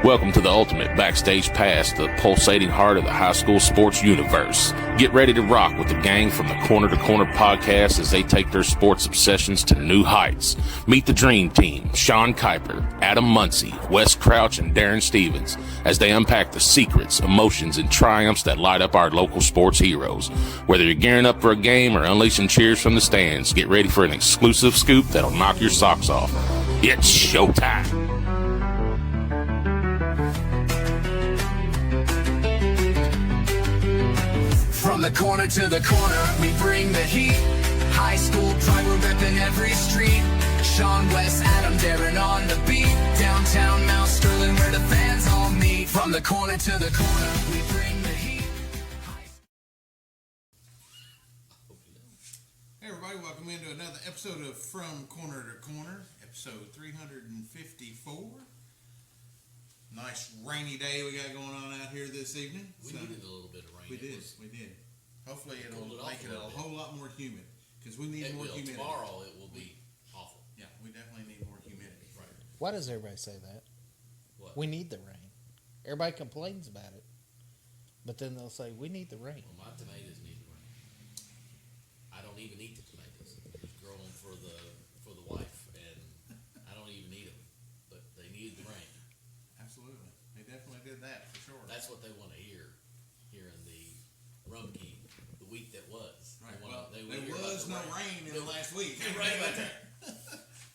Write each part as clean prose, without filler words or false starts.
Welcome to the ultimate backstage pass, the pulsating heart of the high school sports universe. Get ready to rock with the gang from the Corner to Corner podcast as they take their sports obsessions to new heights. Meet the dream team, Sean Kiper, Adam Muncy, Wes Crouch, and Daron Stevens, as they unpack the secrets, emotions, and triumphs that light up our local sports heroes. Whether you're gearing up for a game or unleashing cheers from the stands, get ready for an exclusive scoop that'll knock your socks off. It's showtime. From the corner to the corner, we bring the heat. High school pride, we're repping every street. Sean, Wes, Adam, Daron on the beat. Downtown Mount Sterling, where the fans all meet. From the corner to the corner, we bring the heat. Hey everybody, welcome into another episode of From Corner to Corner, episode 354. Nice rainy day we got going on out here this evening. We needed a little bit of rain. We did. Hopefully it'll make it a whole lot more humid, because we need more humidity. Tomorrow it will be awful. Yeah, we definitely need more humidity. Right. Why does everybody say that? What? We need the rain. Everybody complains about it, but then they'll say, we need the rain. Well, my tomatoes need the rain. I don't even eat the tomatoes. I just grow them for the wife, and I don't even eat them, but they needed the rain. Absolutely. They definitely did that, for sure. That's what they want to hear here in the Rumkey, the week that was. Right. There was no rain in the last week. Right about that.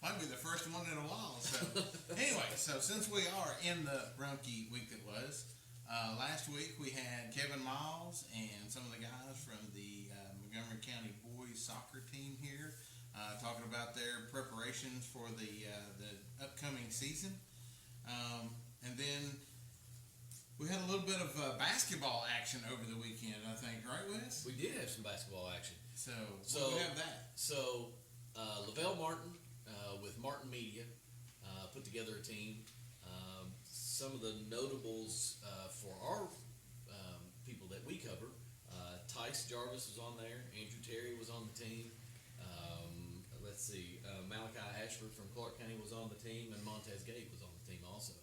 Might be the first one in a while. So anyway, since we are in the Rumkey week that was, last week we had Kevin Miles and some of the guys from the Montgomery County boys soccer team here talking about their preparations for the upcoming season, and then we had a little bit of basketball action over the weekend, I think, right, Wes? We did have some basketball action. So we have that. So Lavelle Martin with Martin Media put together a team. Some of the notables for our people that we cover, Tice Jarvis was on there. Andrew Terry was on the team. Let's see, Malachi Ashford from Clark County was on the team, and Montez Gate was on the team also.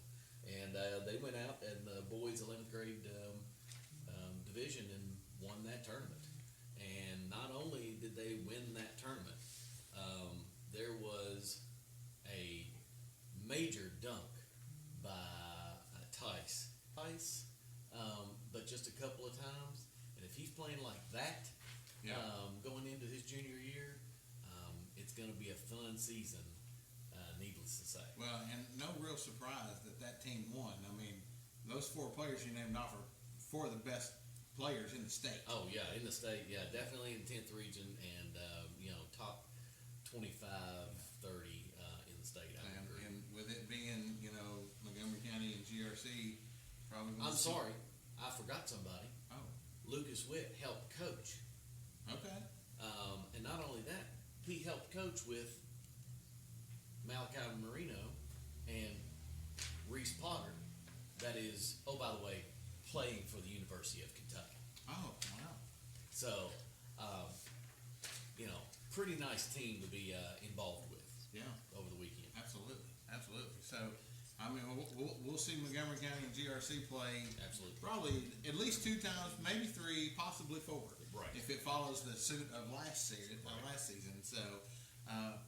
And they went out in the boys' 11th grade division and won that tournament. And not only did they win that tournament, there was a major dunk by Tice, but just a couple of times. And if he's playing like that going into his junior year, it's going to be a fun season. Needless to say. Well, and no real surprise that team won. I mean, those four players you named off are four of the best players in the state. Oh, yeah, in the state. Yeah, definitely in the 10th region and, top 25, 30 in the state. And with it being, Montgomery County and GRC, probably I'm sorry. I forgot somebody. Oh. Lucas Witt helped coach. Okay. And not only that, he helped coach with Malachi Marino and Reese Potter, that is, oh, by the way, playing for the University of Kentucky. Oh, wow. So, pretty nice team to be involved with. Yeah. Over the weekend. Absolutely. So, I mean, we'll see Montgomery County and GRC play. Absolutely. Probably at least 2 times, maybe 3, possibly 4. Right. If it follows the suit of last season. So,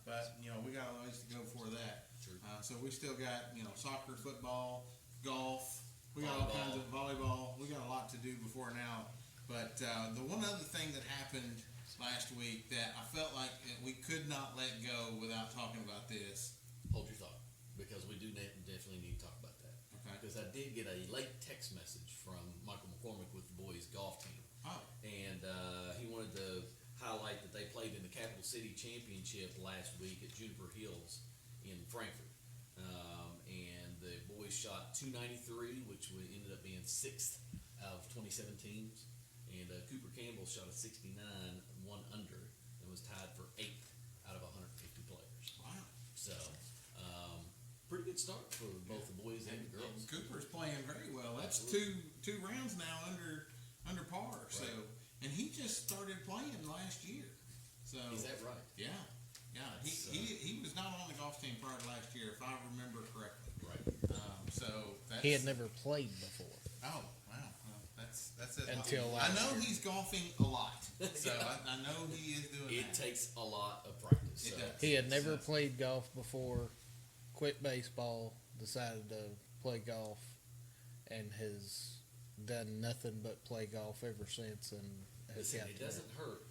but we got a ways to go for that. True. So we still got soccer, football, golf. We got all kinds of volleyball. We got a lot to do before now. But the one other thing that happened last week that I felt like we could not let go without talking about this. Hold your thought, because we do definitely need to talk about that. Okay. Because I did get a late text message from Michael McCormick with the boys' golf team. Oh. And he wanted to highlight that they played in the Capital City Championship last week at Juniper Hills in Frankfort. And the boys shot 293, which ended up being 6th out of 27 teams. And Cooper Campbell shot a 69, 1 under, and was tied for 8th out of 150 players. Wow. So, pretty good start for both the boys and the girls. Cooper's playing very well. That's Absolutely. two rounds now under par. Right. So, and he just started playing last year. So is that right? Yeah. He was not on the golf team prior to last year, if I remember correctly. Right. So He had never played before. Oh, wow. Well, that's it. Until I last know year. he's golfing a lot, so I know he is doing It that. takes a lot of practice. It So. does. He had never played golf before, quit baseball, decided to play golf, and has done nothing but play golf ever since. And has Listen, got it to- doesn't hurt.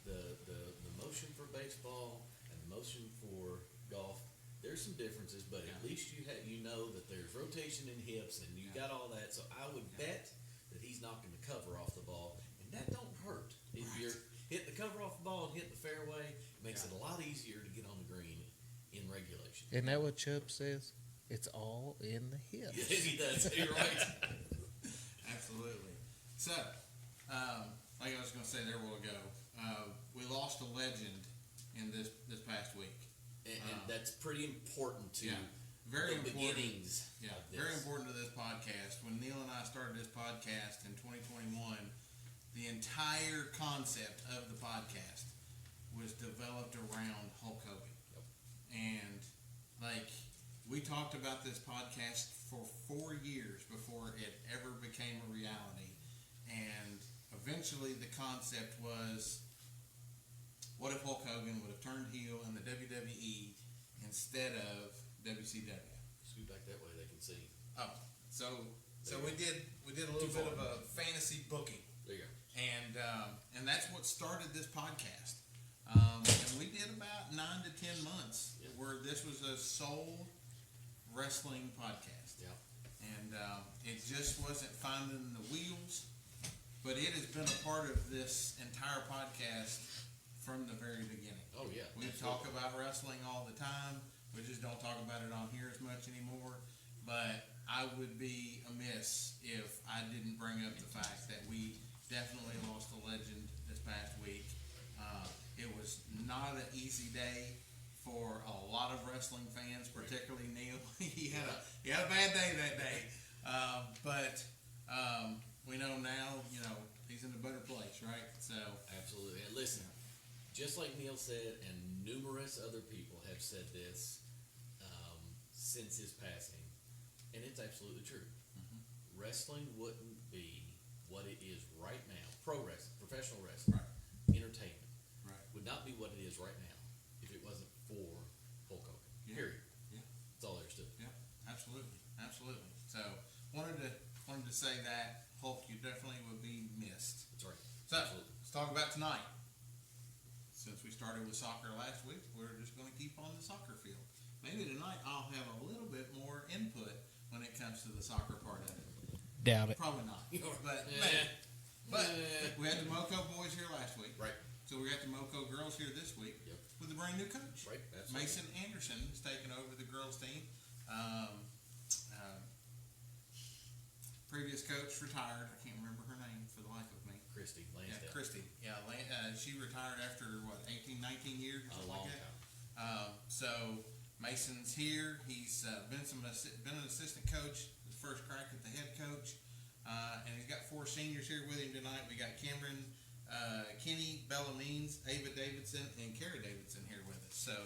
The motion for baseball and the motion for golf, there's some differences, but at least you know that there's rotation in hips and you got all that. So I would bet that he's knocking the cover off the ball, and that don't hurt. If you're hitting the cover off the ball and hitting the fairway, it makes it a lot easier to get on the green in regulation. Isn't that what Chubb says? It's all in the hips. Yes, he does. You're right. Absolutely. So, like I was going to say there a while ago, we lost a legend in this past week. And that's pretty important to Very the important. beginnings. Yeah, of this. very important to this podcast. When Neil and I started this podcast in 2021, the entire concept of the podcast was developed around Hulk Hogan. Yep. And, like, we talked about this podcast for 4 years before it ever became a reality. And eventually the concept was, what if Hulk Hogan would have turned heel in the WWE instead of WCW? Scoot back that way, they can see. Oh, so we did a little bit of a fantasy booking, There you go. and that's what started this podcast. And we did about 9 to 10 months where this was a sole wrestling podcast. Yeah. And it just wasn't finding the wheels, but it has been a part of this entire podcast from the very beginning. Oh, yeah. We talk about wrestling all the time. We just don't talk about it on here as much anymore. But I would be amiss if I didn't bring up the fact that we definitely lost a legend this past week. It was not an easy day for a lot of wrestling fans, particularly Neil. he had a bad day that day. But we know now, he's in a better place, right? So Absolutely. And listen, just like Neil said, and numerous other people have said this since his passing, and it's absolutely true. Mm-hmm. Wrestling wouldn't be what it is right now. Pro wrestling, professional wrestling, entertainment, would not be what it is right now if it wasn't for Hulk Hogan. Period. Yeah. That's all there is to it. Yeah, absolutely. So wanted to say that Hulk, you definitely would be missed. That's right. So Absolutely. let's talk about tonight. Since we started with soccer last week, we're just going to keep on the soccer field. Maybe tonight I'll have a little bit more input when it comes to the soccer part of it. Doubt it. Probably not. But we had the Moco boys here last week. Right. So we got the Moco girls here this week with a brand new coach. Right. Absolutely. Mason Anderson is taking over the girls team. Previous coach retired. I can't remember her name for the life of me. Christy Yeah, Lansdale. Christy. Yeah, she retired after 18, 19 years or something long like that. So Mason's here. He's been an assistant coach. His first crack at the head coach, and he's got 4 seniors here with him tonight. We got Camryn, Kenney, Bella Means, Ava Davidson, and Kara Davidson here with us. So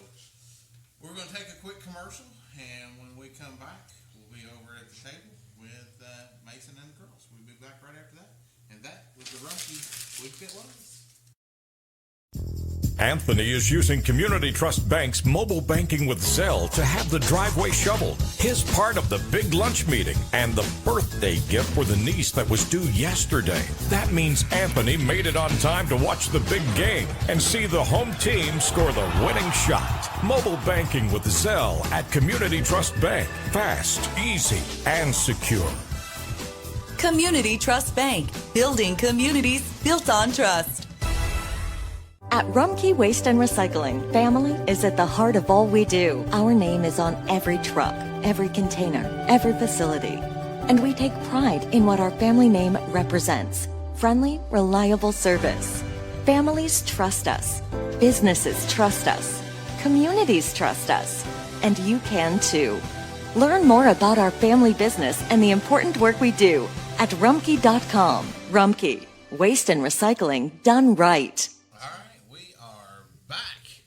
we're going to take a quick commercial, and when we come back, we'll be over at the table with Mason and the girls. We'll be back right after that. And that was the Rumpke Week That Was. Anthony is using Community Trust Bank's mobile banking with Zelle to have the driveway shoveled. His part of the big lunch meeting and the birthday gift for the niece that was due yesterday. That means Anthony made it on time to watch the big game and see the home team score the winning shot. Mobile banking with Zelle at Community Trust Bank. Fast, easy, and secure. Community Trust Bank, building communities built on trust. At Rumpke Waste and Recycling, family is at the heart of all we do. Our name is on every truck, every container, every facility. And we take pride in what our family name represents. Friendly, reliable service. Families trust us. Businesses trust us. Communities trust us. And you can too. Learn more about our family business and the important work we do at Rumpke.com. Rumpke, waste and recycling done right. All right, we are back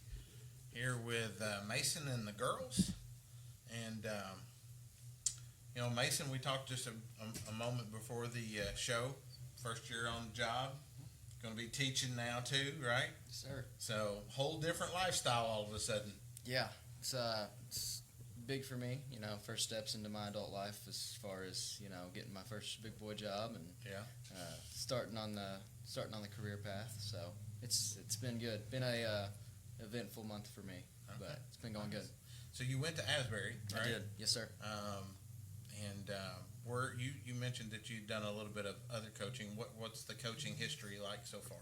here with Mason and the girls. And You know, Mason, we talked just a moment before the show. First year on the job. Going to be teaching now too, right? Yes, sir. So, whole different lifestyle all of a sudden. Yeah, it's big for me. You know, first steps into my adult life as far as getting my first big boy job and starting on the career path. So it's been good. Been a eventful month for me, but it's been going good. So you went to Asbury, right? I did, yes, sir. Where you mentioned that you'd done a little bit of other coaching. What's the coaching history like so far?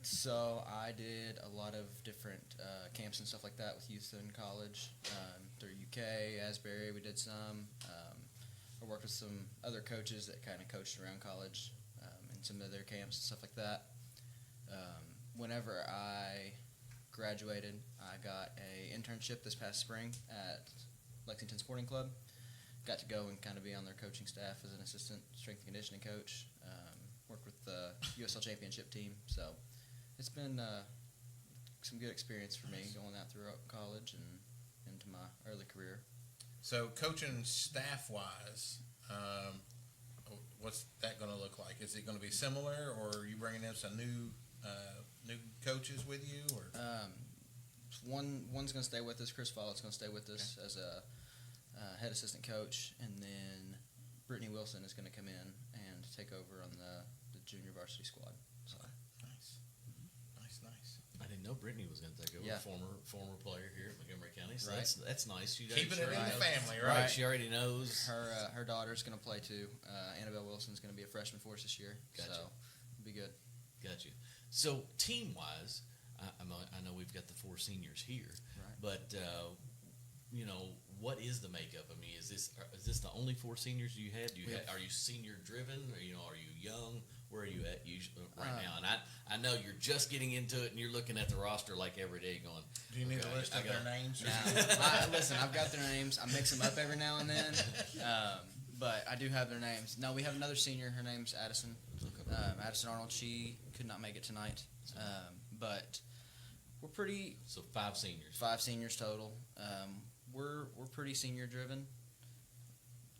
So I did a lot of different camps and stuff like that with youth in college. Through UK, Asbury, we did some. I worked with some other coaches that kind of coached around college in some of their camps and stuff like that. Whenever I graduated, I got a internship this past spring at Lexington Sporting Club. Got to go and kind of be on their coaching staff as an assistant strength and conditioning coach. Worked with the USL Championship team. So it's been some good experience for me going out throughout college and into my early career. So coaching staff-wise, what's that going to look like? Is it going to be similar, or are you bringing in some new coaches with you? Or one's going to stay with us. Chris Follett's going to stay with us as a head assistant coach, and then Brittany Wilson is going to come in and take over on the junior varsity squad. So. Okay. Nice. I didn't know Brittany was going to take over. Yeah. Former player here at Montgomery County. So Right. that's nice. Keeping it in already the knows. family, Right. right? She already knows. Her daughter's going to play too. Annabelle Wilson's going to be a freshman for us this year. Gotcha. So it'll be good. Got you. So team-wise, I know we've got the 4 seniors here, Right. but what is the makeup? I mean, is this the only 4 seniors you had? Are you senior driven? Or are you young? Where are you at usually right now? And I know you're just getting into it, and you're looking at the roster like every day, going. Do you need okay, a list of their names? Listen, I've got their names. I mix them up every now and then, but I do have their names. No, we have another senior. Her name's Addison. Addison Arnold. She could not make it tonight, but we're pretty. So 5 seniors. 5 seniors total. We're pretty senior driven,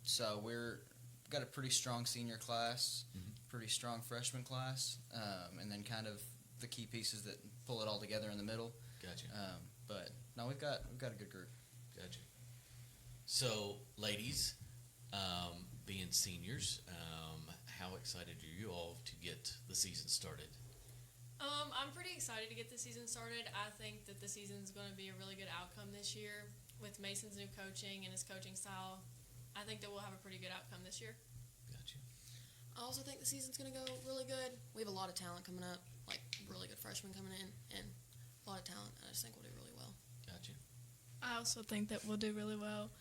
so we're got a pretty strong senior class, pretty strong freshman class, and then kind of the key pieces that pull it all together in the middle. Gotcha. But no, we've got a good group. Gotcha. So, ladies, being seniors, how excited are you all to get the season started? I'm pretty excited to get the season started. I think that the season's going to be a really good outcome this year with Mason's new coaching and his coaching style. I think that we'll have a pretty good outcome this year. Gotcha. I also think the season's going to go really good. We have a lot of talent coming up, like really good freshmen coming in, and a lot of talent. I just think we'll do really well. Gotcha. I also think that we'll do really well.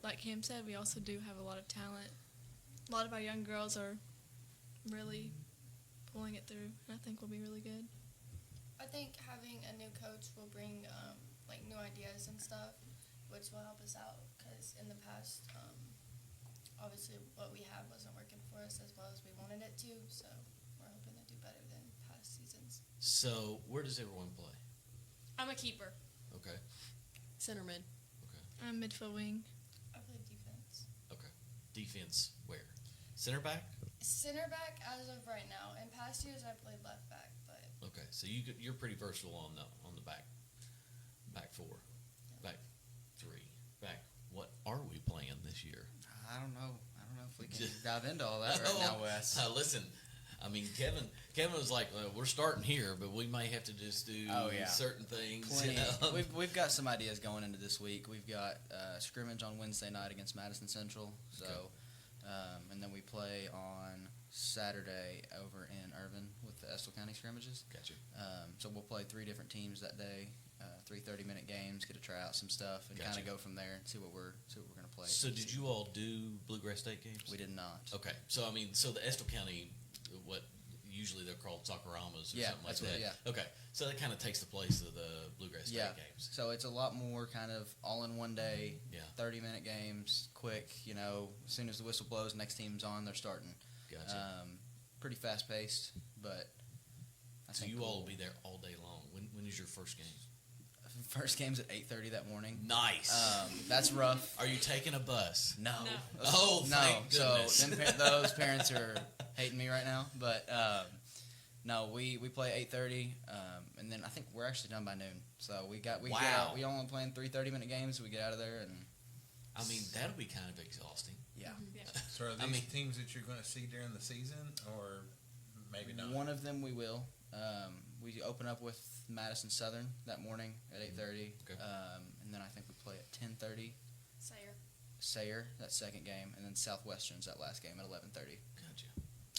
Like Cam said, we also do have a lot of talent. A lot of our young girls are really pulling it through, and I think we'll be really good. I think having a new coach will bring new ideas and stuff, which will help us out, because in the past, obviously what we had wasn't working for us as well as we wanted it to, so we're hoping to do better than past seasons. So, where does everyone play? I'm a keeper. Okay. Center mid. Okay. I'm midfield wing. I play defense. Okay. Defense where? Center back? Center back as of right now. In past years, I played left back, but Okay. So you're pretty versatile on the back 4, back 3, back. What are we playing this year? I don't know if we can dive into all that right now, Wes. Listen, I mean, Kevin was like, we're starting here, but we may have to just do certain things. Plenty. We've got some ideas going into this week. We've got scrimmage on Wednesday night against Madison Central. So, and then we play on Saturday over in Irvin with the Estill County scrimmages. Gotcha. So we'll play 3 different teams that day, 3 30-minute games, get to try out some stuff, and Gotcha. kind of go from there and see what we're going to play. So did you all do Bluegrass State games? We did not. Okay. So, I mean, the Estill County, what usually they're called Socceromas or something like that's that. what, yeah. Okay. So that kind of takes the place of the Bluegrass State games. So it's a lot more kind of all in one day, Yeah. 30-minute games, quick, as soon as the whistle blows, next team's on, they're starting. Gotcha. Pretty fast-paced, but I So think you all will be there all day long. When is your first game? First game's at 8:30 that morning. Nice. That's rough. Are you taking a bus? No. Oh, no. thank goodness. So those parents are hating me right now. But no, we play 8:30, and then I think we're actually done by noon. So we only playing 3 30-minute games. We get out of there, and I mean that'll be kind of exhausting. yeah. So are these teams that you're going to see during the season, or maybe not? One of them we will. We open up with Madison Southern that morning at 8:30, Okay. and then I think we play at 10:30. Sayre, that second game, and then Southwestern's that last game at 11:30. Gotcha.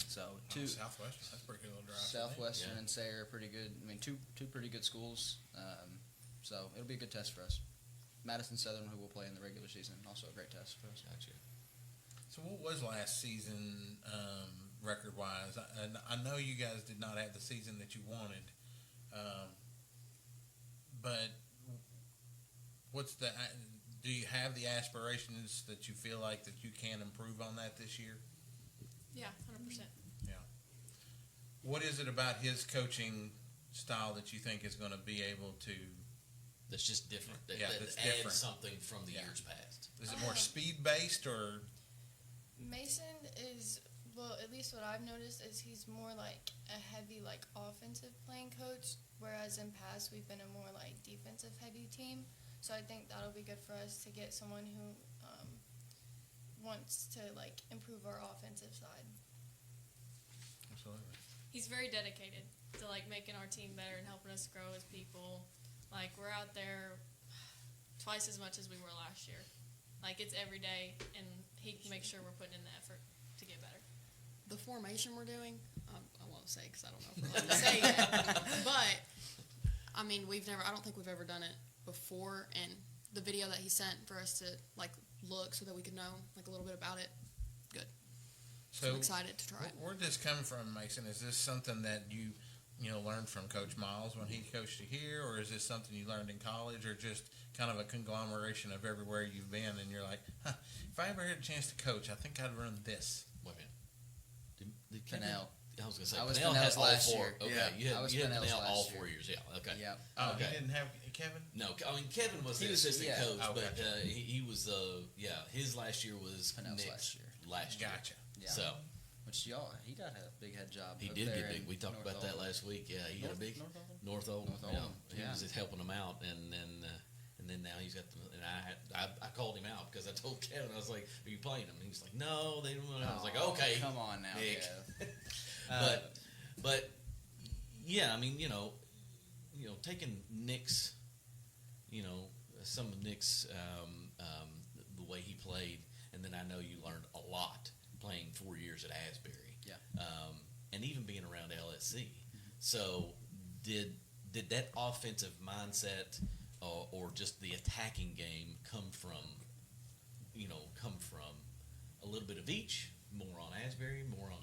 So Southwestern, that's a pretty good little drive. Southwestern Yeah. and Sayre are pretty good. I mean, two pretty good schools. So it'll be a good test for us. Madison Southern, who will play in the regular season, also a great test for us. Gotcha. So what was last season record-wise? I know you guys did not have the season that you wanted, but do you have the aspirations that you feel like that you can improve on that this year? Yeah, 100%. Yeah. What is it about his coaching style that you think is going to be able to? That's just different. That that's adds different. something from the years past. Is it more speed-based or? Mason is, well, at least what I've noticed is he's more like a heavy, like, offensive playing coach, whereas in past we've been a more, like, defensive-heavy team. So I think that'll be good for us to get someone who wants to, like, improve our offensive side. Absolutely. He's very dedicated to, like, making our team better and helping us grow as people. Like, we're out there twice as much as we were last year. Like, it's every day, and he makes sure we're putting in the effort to get better. The formation we're doing, I won't say because I don't know if we're allowed to say it, but I mean, I don't think we've ever done it before, and the video that he sent for us to like look so that we could know like a little bit about it, good. So I'm excited to try it. Where did this come from, Mason? Is this something that you learned from Coach Miles when he coached you here, or is this something you learned in college, or just kind of a conglomeration of everywhere you've been, and you're like, if I ever had a chance to coach, I think I'd run this. Wait a minute. Did Pennell. I was going to say, I was Pennell has Pennell's all last 4. year. Okay, Yeah. I was you had Pennell's Pennell all last 4 year. years. Yeah, okay. Yeah. Oh, Okay. he didn't have Kevin? No, I mean, Kevin was the He was- assistant yeah. coach, Oh, but gotcha. he was his last year was Pennell's Nick's last year. Gotcha. Yeah. So Which he got a big head job. he up did there get big. in We talked North about that Oldham. last week. Yeah, he got a big North Oldham? North Oldham. He Yeah. was just helping him out, and then now he's got and I called him out because I told Kevin, I was like, "Are you playing him?" And he was like, "No, they didn't want to." I was like, Oh, "Okay, come on now, Nick." Kev. But yeah, I mean, taking Nick's, some of Nick's the way he played, and then I know you learned a lot playing 4 years at Asbury. Yeah. And even being around LSC. So did that offensive mindset or just the attacking game come from a little bit of each, more on Asbury, more on,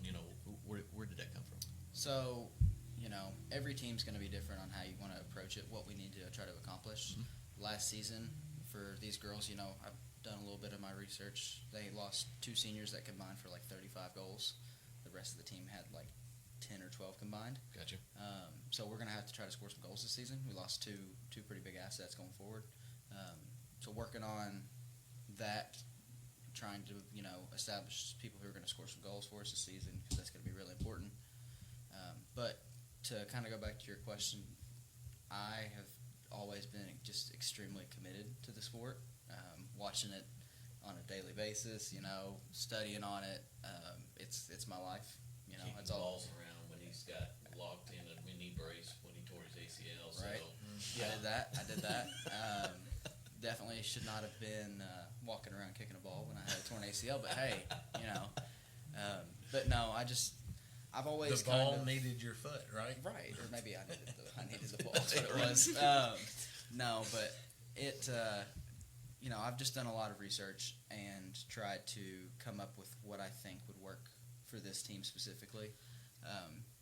where did that come from? So, every team's going to be different on how you want to approach it, what we need to try to accomplish. Mm-hmm. Last season, for these girls, I've done a little bit of my research. They lost 2 seniors that combined for like 35 goals. The rest of the team had like 10 or 12 combined. Gotcha. So we're going to have to try to score some goals this season. We lost two pretty big assets going forward. So working on that, trying to, establish people who are going to score some goals for us this season, because that's going to be really important. But to kind of go back to your question, I have always been just extremely committed to the sport, watching it on a daily basis, studying on it. It's my life. Keeping It's all. balls around when he's got locked in a knee brace when he tore his ACL. So, Right. I did that. Definitely should not have been walking around kicking a ball when I had a torn ACL. But hey, But no, I've always The ball kind of, needed your foot, right? right, or maybe I needed the ball. That's what it was. No, but it. I've just done a lot of research and tried to come up with what I think would work for this team specifically.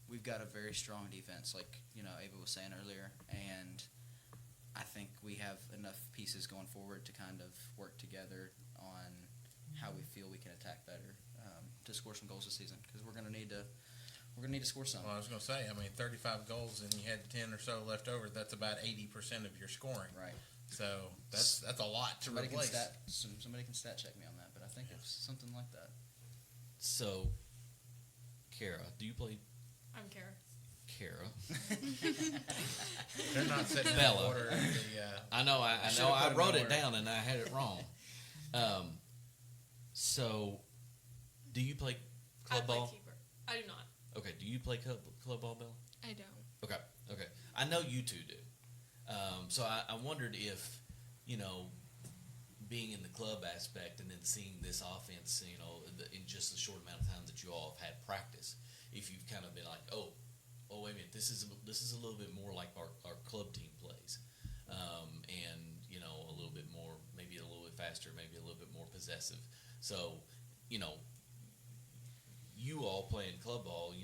We've got a very strong defense, like Ava was saying earlier, and I think we have enough pieces going forward to kind of work together on how we feel we can attack better to score some goals this season, because we're going to need to we're gonna need to score some. Well, I was going to say, I mean, 35 goals and you had 10 or so left over. That's about 80% of your scoring. Right. So that's a lot to Somebody replace. somebody can stat check me on that, but I think it's something like that. So, Kara, do you play I'm Kara. Kara? They're not setting Bella. the order of the. I know. I should've know. put I them wrote in it order. down and I had it wrong. So, do you play I club play ball? keeper. I do not. Okay. Do you play club ball, Bella? I don't. Okay. Okay. I know you two do. So I wondered if, being in the club aspect and then seeing this offense, in just the short amount of time that you all have had practice, if you've kind of been like, oh, wait a minute, this is a little bit more like our club team plays, and a little bit more, maybe a little bit faster, maybe a little bit more possessive. So, you all playing club ball,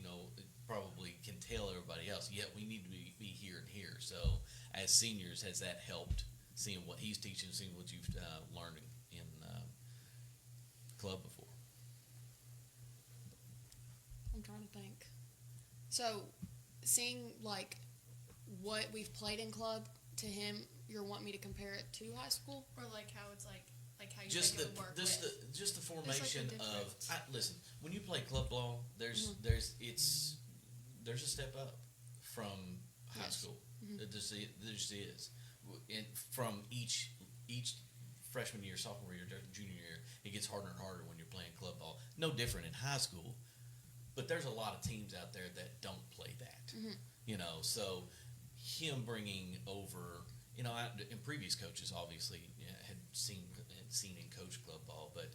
probably can tell everybody else, yeah, we need to be here and here. So, as seniors, has that helped, seeing what he's teaching, seeing what you've learned in club before? I'm trying to think. So, seeing like what we've played in club to him, you're wanting me to compare it to high school? Or like how it's like how you Just make the it work just with. the just the There's, like, a formation of difference. listen, when you play club ball, there's a step up from high Yes. school. There just is. And from each freshman year, sophomore year, junior year, it gets harder and harder when you're playing club ball. No different in high school, but there's a lot of teams out there that don't play that. So him bringing over, and previous coaches obviously had seen and coached club ball, but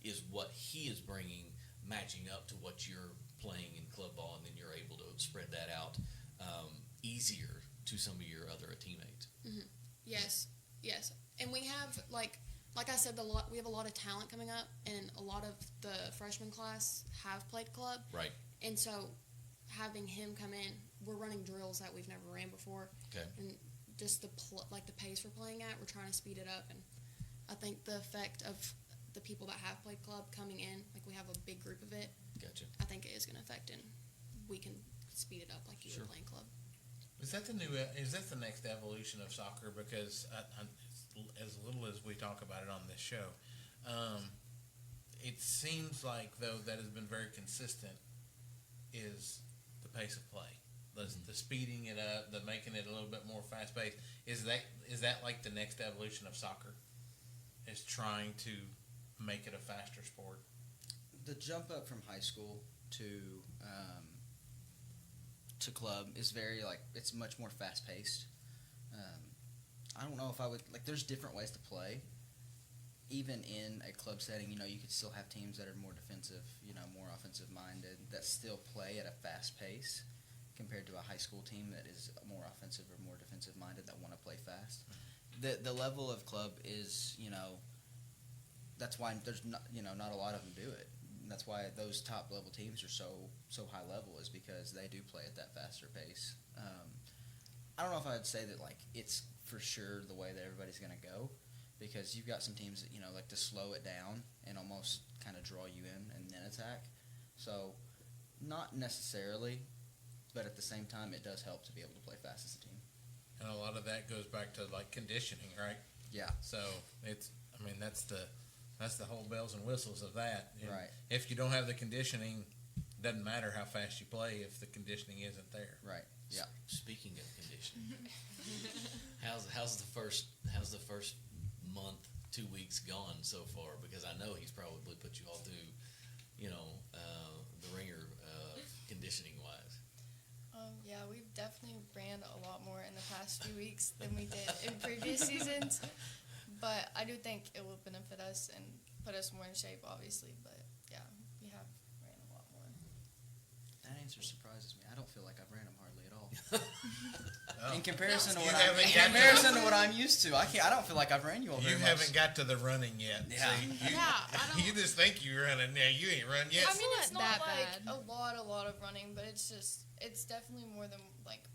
is what he is bringing matching up to what you're playing in club ball, and then you're able to spread that out easier to some of your other teammates. Yes, and we have like I said, we have a lot of talent coming up, and a lot of the freshman class have played club. Right. And so, having him come in, we're running drills that we've never ran before. Okay. And just the pace we're playing at, we're trying to speed it up, and I think the effect of the people that have played club coming in, like we have a big group of it. Gotcha. I think it is going to affect, and we can speed it up like you Sure. were playing club. Is that the next evolution of soccer? Because as little as we talk about it on this show, it seems like, though, that has been very consistent is the pace of play, the speeding it up, the making it a little bit more fast paced. Is that like the next evolution of soccer? Is trying to make it a faster sport? The jump up from high school to club is very it's much more fast paced. I don't know if I would there's different ways to play. Even in a club setting, you could still have teams that are more defensive, more offensive minded, that still play at a fast pace compared to a high school team that is more offensive or more defensive minded that want to play fast. The level of club is, that's why there's not a lot of them do it. And that's why those top level teams are so high level, is because they do play at that faster pace. I don't know if I would say that it's for sure the way that everybody's going to go, because you've got some teams that like to slow it down and almost kind of draw you in and then attack. So not necessarily, but at the same time it does help to be able to play fast as a team. And a lot of that goes back to conditioning, right? Yeah. So that's the whole bells and whistles of that. And right. If you don't have the conditioning, doesn't matter how fast you play if the conditioning isn't there. Right. Yeah. Speaking of conditioning, how's the first month, 2 weeks gone so far? Because I know he's probably put you all through, the ringer conditioning wise. Yeah, we've definitely ran a lot more in the past few weeks than we did in previous seasons. But I do think it will benefit us and put us more in shape, obviously. But yeah, we have ran a lot more. That answer surprises me. I don't feel like I've ran them hardly at all. Oh. In comparison to You what haven't got what I'm used to, I don't feel like I've ran you all very You much. haven't got to the running yet. Yeah. See, I don't. you just think you're running. Now you ain't run yet. I mean, it's not not that like bad. a lot of running, but it's definitely more than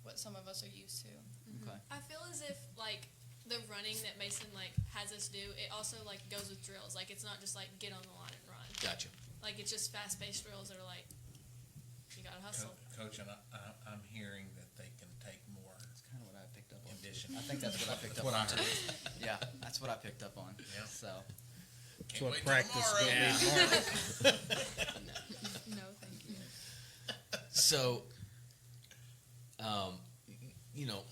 what some of us are used to. Okay. I feel as if the running that Mason has us do, it also goes with drills. It's not just get on the line and run. Gotcha. It's just fast paced drills that are gotta hustle. Coach, and I'm hearing that they can take more That's kind of what I picked up on. conditioning. I think that's what I picked up What on I too. heard. Yeah, that's what I picked up on. Yeah. So, That's Can't what wait till practice tomorrow. going to be tomorrow. No, thank you. So, you know,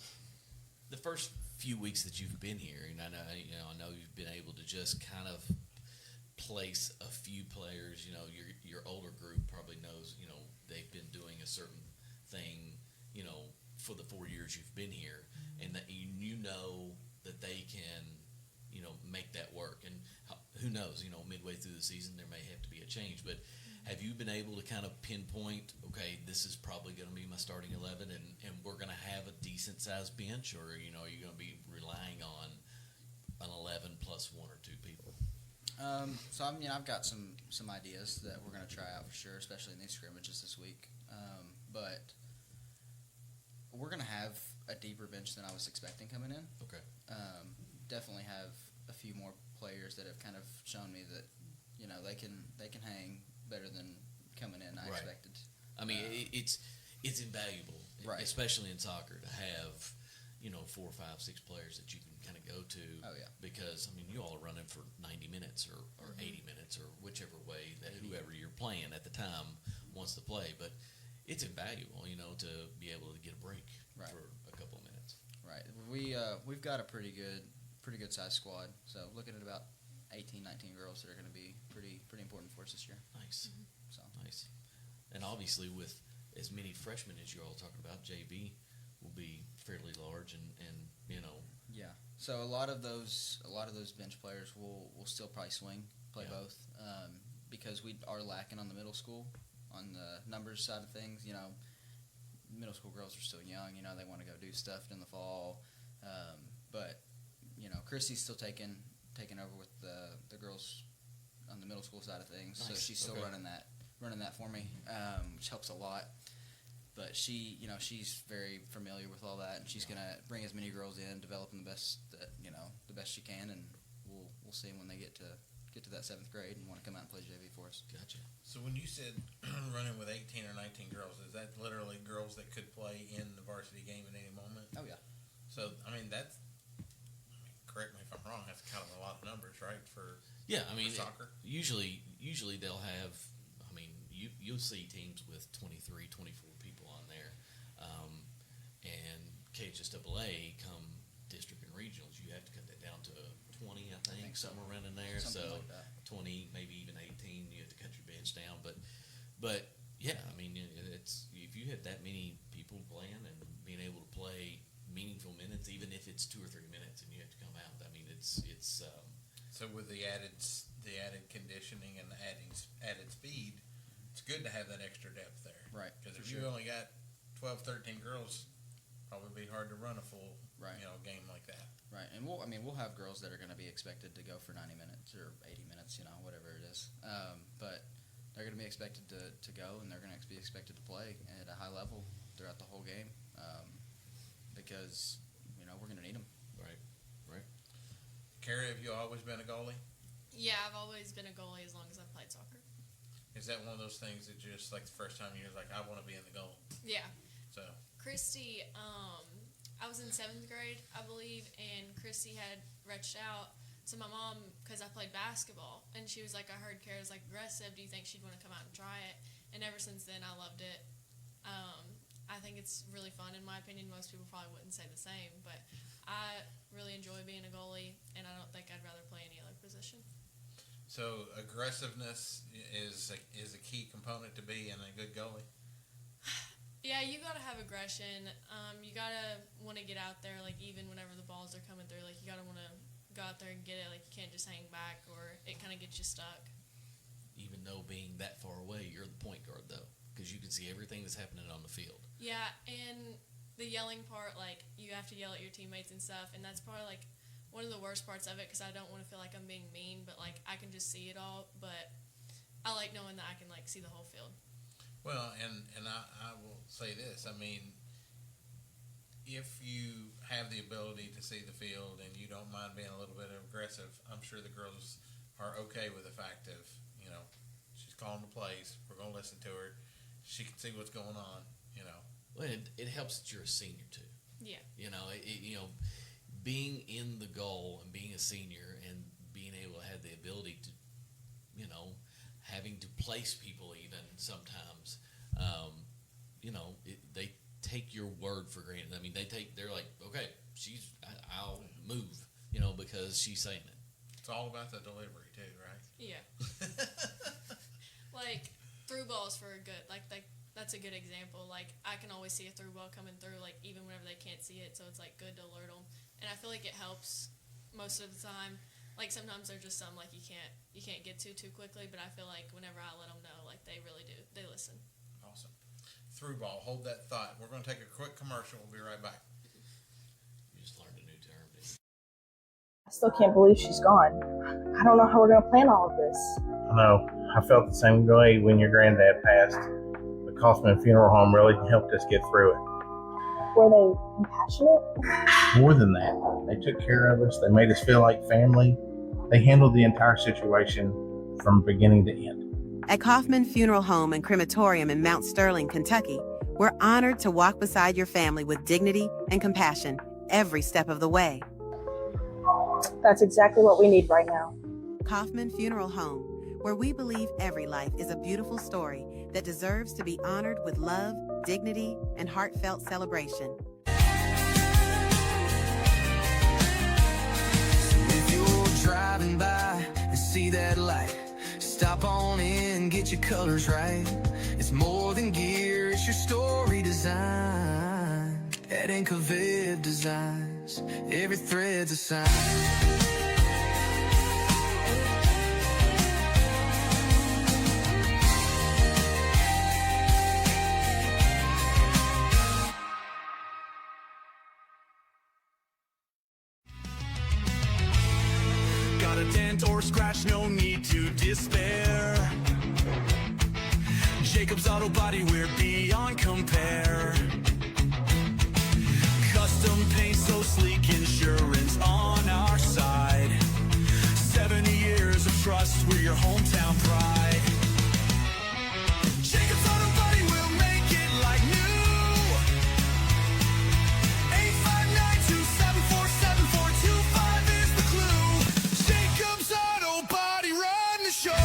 the first few weeks that you've been here, and I know you've been able to just kind of place a few players. You know, your older group probably knows. You know, they've been doing a certain thing. You know, for the 4 years you've been here, and that you know that they can, you know, make that work. And who knows? You know, midway through the season there may have to be a change, but. Have you been able to kind of pinpoint, okay, this is probably going to be my starting 11 and we're going to have a decent sized bench, or, you know, are you going to be relying on an 11 plus one or two people? So I mean, I've got some ideas that we're going to try out for sure, especially in these scrimmages this week. But we're going to have a deeper bench than I was expecting coming in. Okay. Definitely have a few more players that have kind of shown me that, you know, they can hang better than coming in I Right. expected. I mean, it's invaluable, Right. especially in soccer, to have, you know, 4, 5, 6 players that you can kind of go to. Oh, yeah. Because, I mean, you all are running for 90 minutes or 80 minutes or whichever way that whoever you're playing at the time wants to play. But it's invaluable, you know, to be able to get a break Right. for a couple of minutes. Right. We've got a pretty good sized squad. So looking at about 18, 19 girls that are going to be pretty important for us this year. Nice. So Nice. And obviously with as many freshmen as you're all talking about, JV will be fairly large and you know. yeah. So a lot of those bench players will still probably play Yeah. both, because we are lacking on the middle school on the numbers side of things. You know, middle school girls are still young. You know, they want to go do stuff in the fall, but you know, Christy's still taking over with the girls on the middle school side of things. So Nice. she's still Okay. running that for me, which helps a lot. But she's very familiar with all that, and she's gonna bring as many girls in, develop them the best she can, and we'll see them when they get to that 7th grade and want to come out and play JV for us. Gotcha. So when you said running with 18 or 19 girls, is that literally girls that could play in the varsity game at any moment? Oh yeah. So I mean correct me if I'm wrong. That's kind of a lot of numbers, right? For soccer. Usually they'll have. I mean, you'll see teams with 23, 24 people on there, and KHSAA come district and regionals. You have to cut that down to 20, I think so. somewhere around in there. Something So like that. 20, maybe even 18. You have to cut your bench down, but yeah, I mean, it's if you have that many people playing and being able to play meaningful minutes, even if it's 2 or 3 minutes, and you have to come out. I mean, it's. So with the added conditioning and the added speed, it's good to have that extra depth there. Right, Because for if you sure. only got 12, 13 girls, probably be hard to run a full Right. game like that. Right, and we'll have girls that are going to be expected to go for 90 minutes or 80 minutes, you know, whatever it is. But they're going to be expected to go, and they're going to be expected to play at a high level throughout the whole game, because you know we're going to need them. Right. Carrie, have you always been a goalie? Yeah, I've always been a goalie as long as I've played soccer. Is that one of those things that just like the first time you're like, I want to be in the goal? Yeah. So Christy, I was in 7th grade, I believe, and Christy had reached out to my mom because I played basketball, and she was like, I heard Kara's like aggressive. Do you think she'd want to come out and try it? And ever since then, I loved it. I think it's really fun, in my opinion. Most people probably wouldn't say the same, but I really enjoy being a goalie, and I don't think I'd rather play any other position. So aggressiveness is a key component to being a good goalie. Yeah, you gotta have aggression. You gotta want to get out there, like even whenever the balls are coming through, like you gotta want to go out there and get it. Like you can't just hang back, or it kind of gets you stuck. Even though being that far away, you're the point guard though, because you can see everything that's happening on the field. Yeah, and the yelling part, like you have to yell at your teammates and stuff, and that's probably like one of the worst parts of it because I don't want to feel like I'm being mean, but like I can just see it all. But I like knowing that I can like see the whole field. Well, and I will say this. I mean, if you have the ability to see the field and you don't mind being a little bit aggressive, I'm sure the girls are okay with the fact of, you know, she's calling the plays. We're going to listen to her. she can see what's going on. You know. Well, it helps that you're a senior too. Yeah. You know, being in the goal and being a senior and being able to have the ability to, having to place people even sometimes, they take your word for granted. I mean, they're like, okay, I'll move, because she's saying it. It's all about the delivery too, right? Yeah. Like through balls for a good, that's a good example. Like I can always see a through ball coming through, like even whenever they can't see it. So it's like good to alert them, and I feel like it helps most of the time. Like sometimes there's just some like you can't get to too quickly, but I feel like whenever I let them know, like they really do, they listen. Awesome. Through ball. Hold that thought. We're going to take a quick commercial. We'll be right back. You just learned a new term, didn't you? I still can't believe she's gone. I don't know how we're going to plan all of this. I know. I felt the same way when your granddad passed. The Kaufman Funeral Home really helped us get through it. Were they compassionate? More than that, they took care of us. They made us feel like family. They handled the entire situation from beginning to end. At Kaufman Funeral Home and Crematorium in Mount Sterling, Kentucky, we're honored to walk beside your family with dignity and compassion every step of the way. That's exactly what we need right now. Kaufman Funeral Home, where we believe every life is a beautiful story that deserves to be honored with love, dignity, and heartfelt celebration. If you're driving by and see that light, stop on in, get your colors right. It's more than gear, it's your story design. At Incovid Designs, every thread's a sign. Got a dent or scratch, no need to despair. Jacob's Auto Body, we're beyond compare. Custom paint, so sleek, insurance on our side. 70 years of trust, we're your hometown pride. Jacob's Auto Body will make it like new. 859-274-7425 is the clue. Jacob's Auto Body, run the show.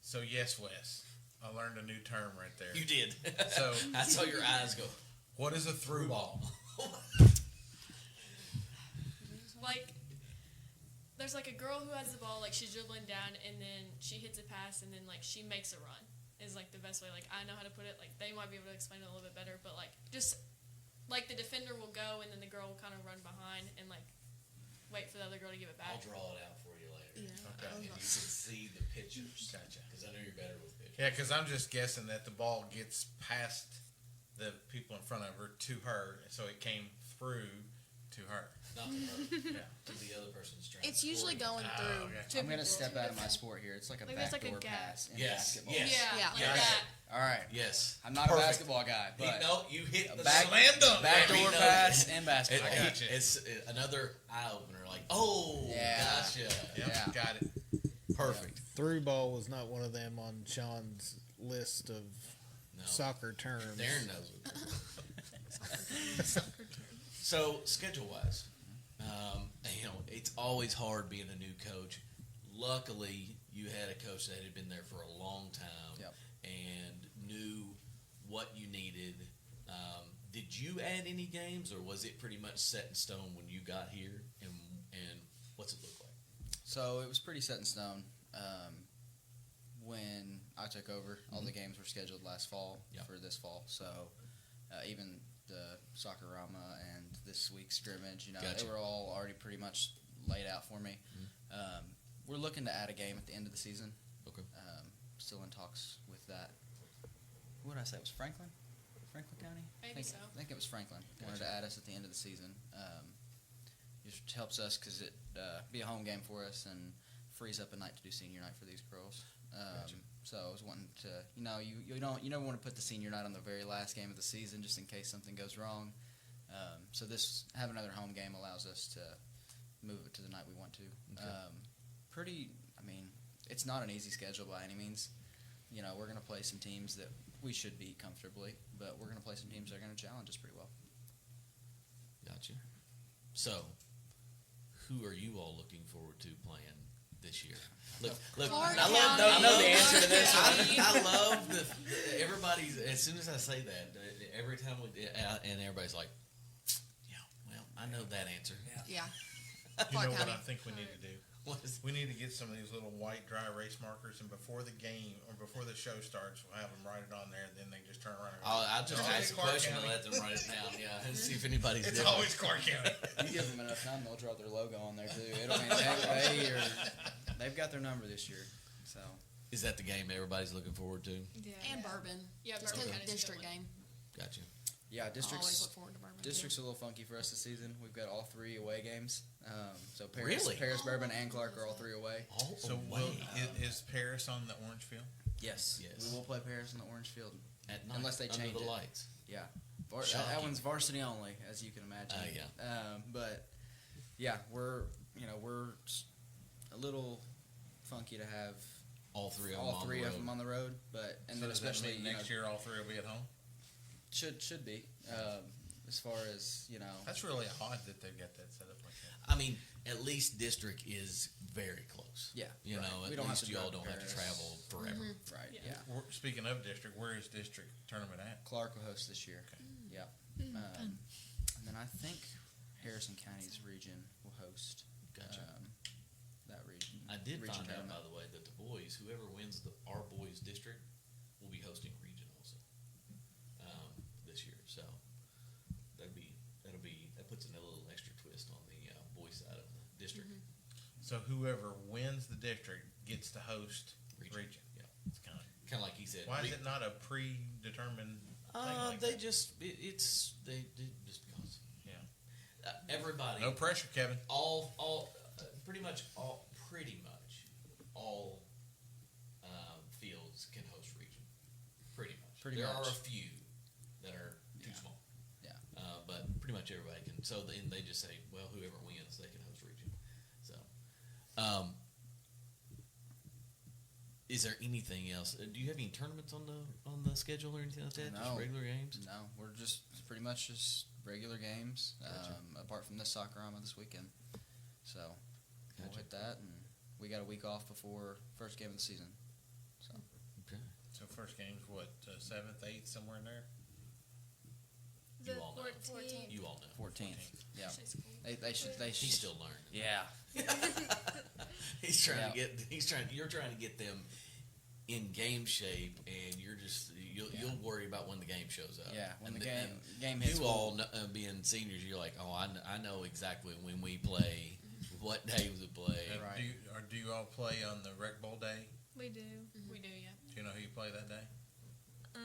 So yes, Wes, I learned a new term right there. You did. So I saw your eyes go. What is a through ball? Like there's like a girl who has the ball, like she's dribbling down, and then she hits a pass, and then like she makes a run. Is like the best way. Like I know how to put it. Like they might be able to explain it a little bit better, but like just like the defender will go, and then the girl will kind of run behind and like wait for the other girl to give it back. I'll draw it out for you later. Yeah. Okay. And you can see the pictures. Gotcha. Because I know you're better with pictures. Yeah, because I'm just guessing that the ball gets past the people in front of her to her, so it came through to her. Not to her. Yeah. To the other person's trying. It's usually going through. Okay. two I'm going to people. step out of my sport here. It's like a Like, there's like a backdoor gap. pass in Yes. basketball. Yes. Yeah. Like Yes. that. All right. Yes. I'm not Perfect. a basketball guy, but No, you hit the Slam dunk. backdoor baby, no. pass in basketball. I got you. It's another eye opener. Like, oh, Yeah. gotcha. Yep, Yeah. got it. Perfect. Through ball was not one of them on Sean's list of No. soccer terms. Darren knows it. So, schedule wise, it's always hard being a new coach. Luckily, you had a coach that had been there for a long time Yep. and knew what you needed. Did you add any games, or was it pretty much set in stone when you got here? And what's it look like? So it was pretty set in stone. When I took over, all the games were scheduled last fall for this fall. So even the Soccer-Rama and this week's scrimmage, Gotcha. they were all already pretty much laid out for me. We're looking to add a game at the end of the season. Okay. Still in talks with that. What did I say? It was Franklin? Franklin County? Maybe so. I think it was Franklin. Wanted to add us at the end of the season. It helps us because it be a home game for us and frees up a night to do senior night for these girls. Gotcha. So I was wanting to, you never want to put the senior night on the very last game of the season just in case something goes wrong. So this having another home game allows us to move it to the night we want to. Okay. It's not an easy schedule by any means. We're going to play some teams that we should beat comfortably, but we're going to play some teams that are going to challenge us pretty well. Gotcha. So, who are you all looking forward to playing this year? Look! I know the answer to this one. I love everybody's. As soon as I say that, every time and everybody's like, "Yeah, well, I know that answer." Yeah. You know what County. I think we need to do? We need to get some of these little white dry erase markers, and before the game or before the show starts, we'll have them write it on there, and then they just turn around. And I'll just ask a question and let them write it down. Yeah, and see if anybody's It's different. always Clark County. You give them enough time, they'll draw their logo on there too. They've got their number this year. So Is that the game everybody's looking forward to? Yeah. And Bourbon. Yeah, Just Bourbon because County's a district good one. game. Gotcha. yeah, I always districts. look forward to Bourbon. District's a little funky for us this season. We've got all 3 away games. So Really? Paris, Bourbon, and Clark are all 3 away. Oh, So is Paris on the orange field? Yes. Yes. We will play Paris in the orange field at night, unless they under change the it. lights. Yeah. Shocking. That one's varsity only, as you can imagine. But yeah, we're a little funky to have All three of all them three on the of road. them on the road. But and So then does that especially mean next year all 3 will be at home? should be as far as That's really odd that they've got that set up like that. I mean, at least district is very close. Yeah, You right. know, We at don't have least to you all drive to don't have to Paris. travel forever. right. Yeah. Yeah. Speaking of district, where is district tournament at? Clark will host this year. Okay. Yeah. Fun. And then I think Harrison County's region will host Gotcha. that region. I did region find out, tournament. by the way, that the boys, whoever wins our boys district, will be hosting region also this year. So that puts a little extra twist on the boys side of the district. So whoever wins the district gets to host Region. Yeah, It's kind kind of like he said. Why is it not a predetermined thing like They that? just just because. Yeah. Everybody. No pressure, Kevin. Pretty much all fields can host region. Pretty much. Pretty there much. are a few that are too Yeah. small. Yeah. But pretty much everybody can. So then they just say, well, whoever wins, they can host region. So, is there anything else? Do you have any tournaments on the schedule or anything like that? No. Just regular games? No, we're just pretty much just regular games, Gotcha. apart from this soccer-ama this weekend. So we'll Gotcha. hit that, and we got a week off before first game of the season. So Okay. So first game's what, 7th, 8th, somewhere in there? The You all know. 14th. You all know. 14th. Yeah. Actually, it's cool. They should. He's still learning. Yeah. He's trying Yeah. to get. You're trying to get them in game shape, and you'll worry about when the game shows up. Yeah, when And the and game hits. You all being seniors, you're like, oh, I know exactly when we play, what day we play. Right. Do you all play on the Rec Bowl day? We do. We do, yeah. Do you know who you play that day? I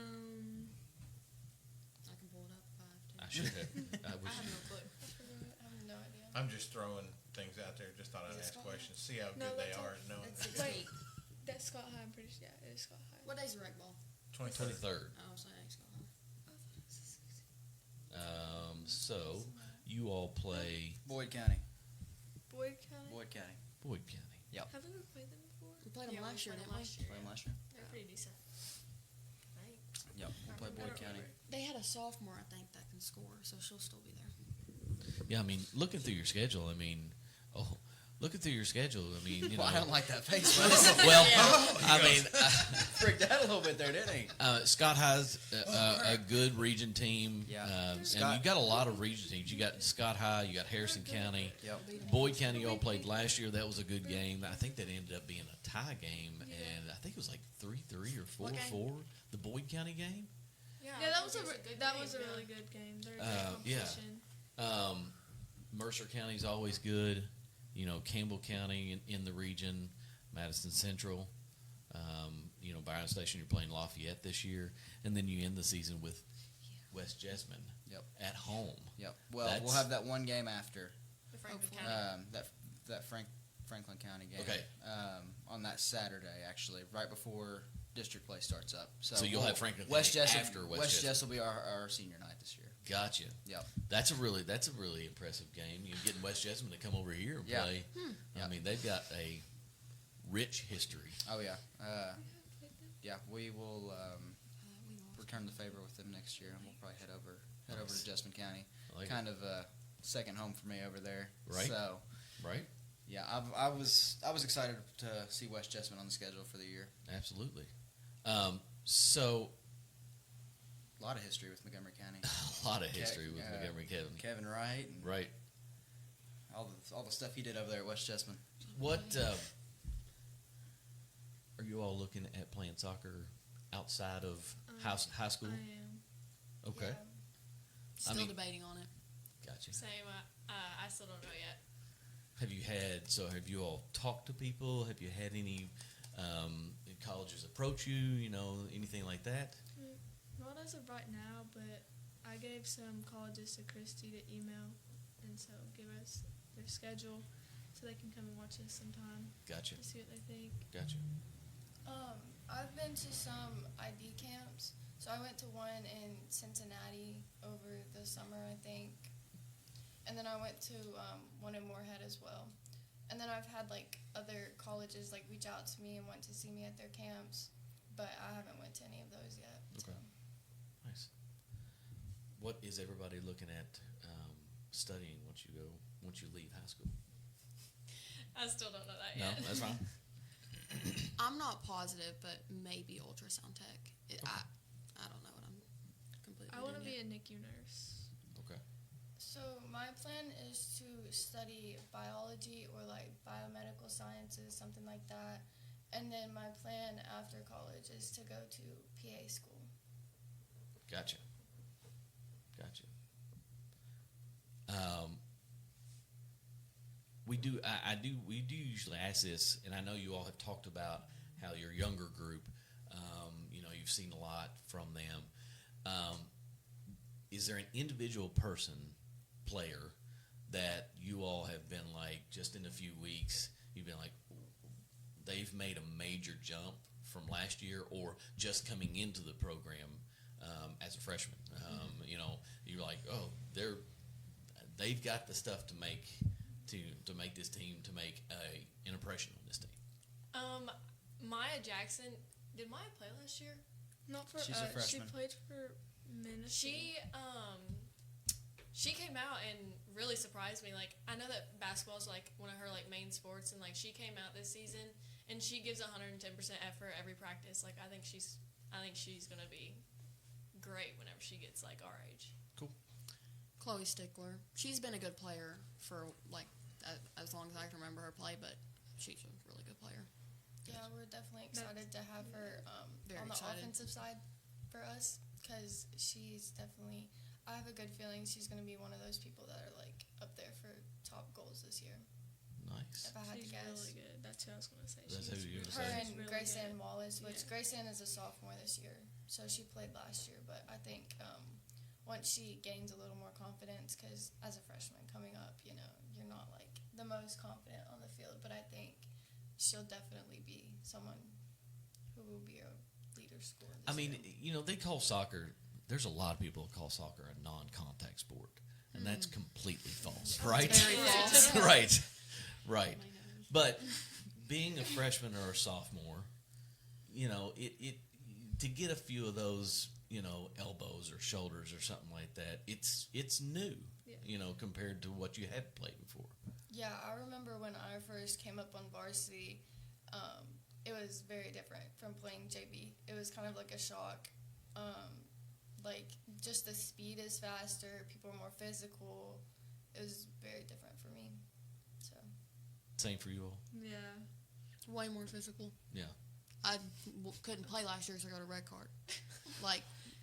can pull it up if I have to. I should have. I I wish. have no clue. I have no idea. I'm just throwing things out there. Just thought I'd Is it ask Scott? questions. See how No, good they that's are all- at knowing. That's Wait. 6 That's Scott High. I'm pretty sure. Yeah, it is Scott High. What day's the rec ball? 23rd. 23rd. Oh, so I ain't Scott High. So you all play Boyd County. Boyd County. Boyd County. Boyd County. Have we ever played them before? We played them Yeah, we last year, played didn't we? last year. Play them last year. They're pretty decent. Right? Yep. We'll play Boyd County. They had a sophomore, I think, that can score, so she'll still be there. Yeah, I mean, looking through your schedule, I mean, you know. Well, I don't like that face. Well, I mean, freaked out a little bit there, didn't he? Scott High's a good region team. Yeah. And Scott- you got a lot of region teams. You got Scott High, you got Harrison County. Yep. Boyd County all played last year. That was a good game. I think that ended up being a tie game, and I think it was like 3-3 or 4-4. The Boyd County game. Yeah, Yeah, that was good that game, was a yeah. really good game. They're a good Yeah. competition. Mercer County's always good. You know, Campbell County in the region, Madison Central. You know, Byron Station, you're playing Lafayette this year. And then you end the season with West Jessamine Yep. at home. Yep. Well, we'll That's- have that one game after. The Franklin Hopefully. County. That Franklin County game. Okay. On that Saturday, actually, right before district play starts up. So you'll have Franklin West County Jess after West West Jess. Jess will be our senior night this year. Gotcha. Yep. That's a really impressive game. You're getting West Jessamine to come over here and Yeah. play. I mean, they've got a rich history. Oh yeah. Yeah, we will return the favor with them next year, and we'll probably head over to Jessamine County. I like Kind of a second home for me over there. Right. So, Right? yeah, I was excited to see West Jessamine on the schedule for the year. Absolutely. So A lot of history with Montgomery County. a lot of history with Montgomery Kevin. Kevin Wright. And Right. all the stuff he did over there at West Jessamine. What are you all looking at playing soccer outside of high school? I am. Okay. Still mean- debating on it. Gotcha. Same. I still don't know yet. Have you all talked to people? Have you had any colleges approach you? Anything like that? Not as of right now, but I gave some colleges to Christy to email, and so give us their schedule so they can come and watch us sometime. Gotcha. To see what they think. Gotcha. I've been to some ID camps. So I went to one in Cincinnati over the summer, I think. And then I went to one in Moorhead as well. And then I've had other colleges reach out to me and want to see me at their camps, but I haven't went to any of those yet. Okay. Nice. What is everybody looking at studying once you leave high school? I still don't know that No, yet. that's fine. I'm not positive, but maybe ultrasound tech. I don't know what I'm completely. I want to doing be yet. a NICU nurse. Okay. So my plan is to study biology or biomedical sciences, something like that. And then my plan after college is to go to PA school. Gotcha. We do usually ask this, and I know you all have talked about how your younger group, you've seen a lot from them. Is there an individual player, that you all have been just in a few weeks, you've been they've made a major jump from last year or just coming into the program as a freshman? You're they've got the stuff to make this team, to make an impression on this team. Maya Jackson, did Maya play last year? Not for She's a us. She freshman. played for Muncy. She came out and really surprised me. I know that basketball is one of her main sports, and she came out this season and she gives 110% effort every practice. I think she's gonna be great whenever she gets our age. Cool. Chloe Stickler. She's been a good player for as long as I can remember her play, but she's a really good player. Yeah, we're definitely excited to have her Very on the excited. offensive side for us because she's definitely. I have a good feeling she's going to be one of those people that are up there for top goals this year. Nice. If I had She's to guess. really good. That's who I was going to say. That's who you were Her saying. and She's really Grayson good. Wallace, which Yeah. Grayson is a sophomore this year, so she played last year. But I think once she gains a little more confidence, because as a freshman coming up, you're not the most confident on the field, but I think she'll definitely be someone who will be a leader scorer. I mean, they call soccer. There's a lot of people that call soccer a non-contact sport, and that's completely false, right? Very false. right. But being a freshman or a sophomore, it to get a few of those, elbows or shoulders or something like that, it's new, compared to what you had played before. Yeah, I remember when I first came up on varsity, it was very different from playing JV. It was kind of like a shock. Just the speed is faster, people are more physical. It was very different for me. So Same for you all? Yeah. Way more physical. Yeah. I couldn't play last year, so I got a red card.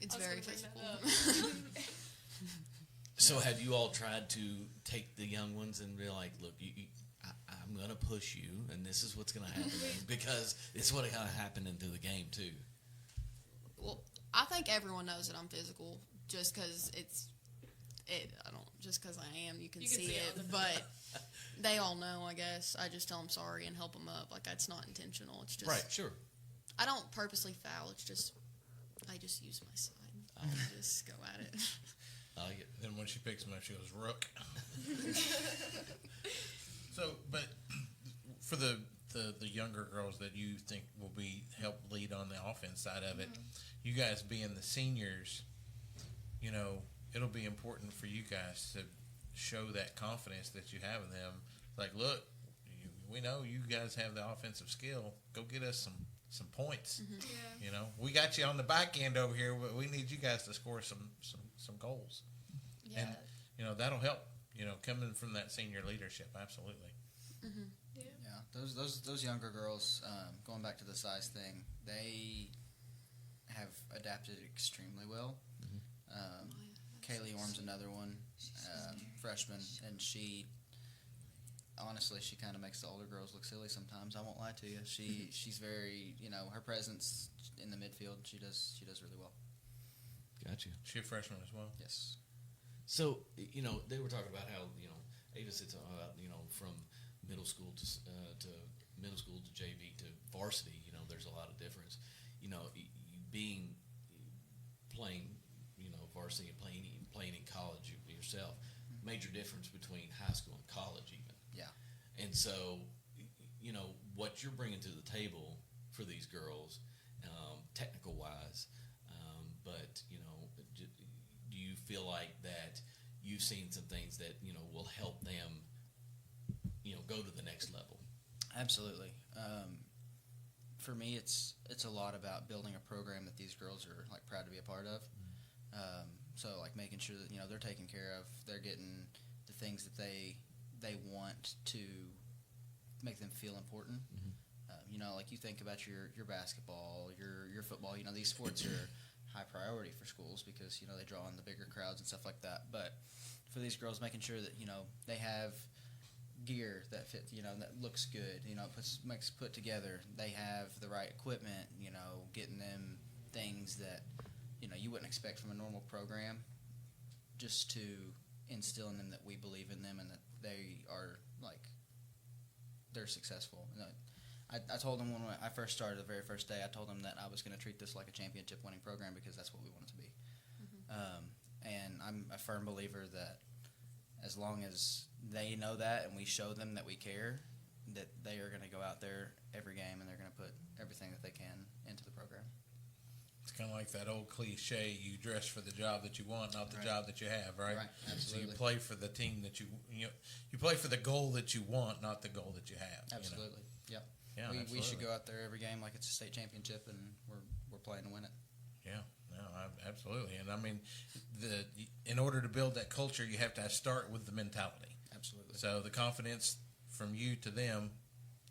It's I was very gonna bring that physical. So have you all tried to take the young ones and be like, look, I'm going to push you, and this is what's going to happen, because it's what kind of happened through the game, too. Well, I think everyone knows that I'm physical just because I don't, just because I am, you can see it, but they all know, I guess. I just tell them sorry and help them up. Like, it's not intentional. It's just. Right, sure. I don't purposely foul. It's just, I just use my side. I just go at it. Then when she picks them up, she goes, rook. So, but for the younger girls that you think will help lead on the offense side of it, you guys being the seniors, you know, it'll be important for you guys to show that confidence that you have in them. Like, look, we know you guys have the offensive skill. Go get us some points. Yeah. You know, we got you on the back end over here, but we need you guys to score some goals. Yeah. And, you know, that'll help, you know, coming from that senior leadership. Absolutely. Yeah, those younger girls, going back to the size thing, they have adapted extremely well. Kaylee Orm's another one, freshman, and she kind of makes the older girls look silly sometimes. I won't lie to you. She's very, you know, her presence in the midfield, she does really well. Gotcha. She a freshman as well? Yes. So, you know, they were talking about how, you know, Ava said something about, you know, from middle school to middle school to JV to varsity, you know, there's a lot of difference. You know, playing, you know, varsity and playing in college yourself, major difference between high school and college even. Yeah. And so, you know, what you're bringing to the table for these girls, technical wise, but, you know, do you feel like that you've seen some things that, you know, will help them, you know, go to the next level? Absolutely. For me, it's a lot about building a program that these girls are like proud to be a part of. So like making sure that, you know, they're taken care of, they're getting the things that they want to make them feel important. You know, like you think about your basketball, your football. You know, these sports are high priority for schools because, you know, they draw in the bigger crowds and stuff like that. But for these girls, making sure that, you know, they have gear that fit, you know, that looks good, you know, makes put together. They have the right equipment, you know, getting them things that, you know, you wouldn't expect from a normal program, just to instill in them that we believe in them and that they are, like, they're successful. You know, I told them when I first started, the very first day, I told them that I was going to treat this like a championship-winning program because that's what we want it to be. And I'm a firm believer that as long as they know that and we show them that we care, that they are going to go out there every game and they're going to put everything that they can into the program. It's kind of like that old cliche, you dress for the job that you want, not the job that you have, right? Right, absolutely. So you play for the team that you play for the goal that you want, not the goal that you have. Absolutely. You know? Yep. Yeah, we should go out there every game like it's a state championship, and we're playing to win it. Yeah, no, absolutely. And I mean, in order to build that culture, you have to start with the mentality. Absolutely. So the confidence from you to them,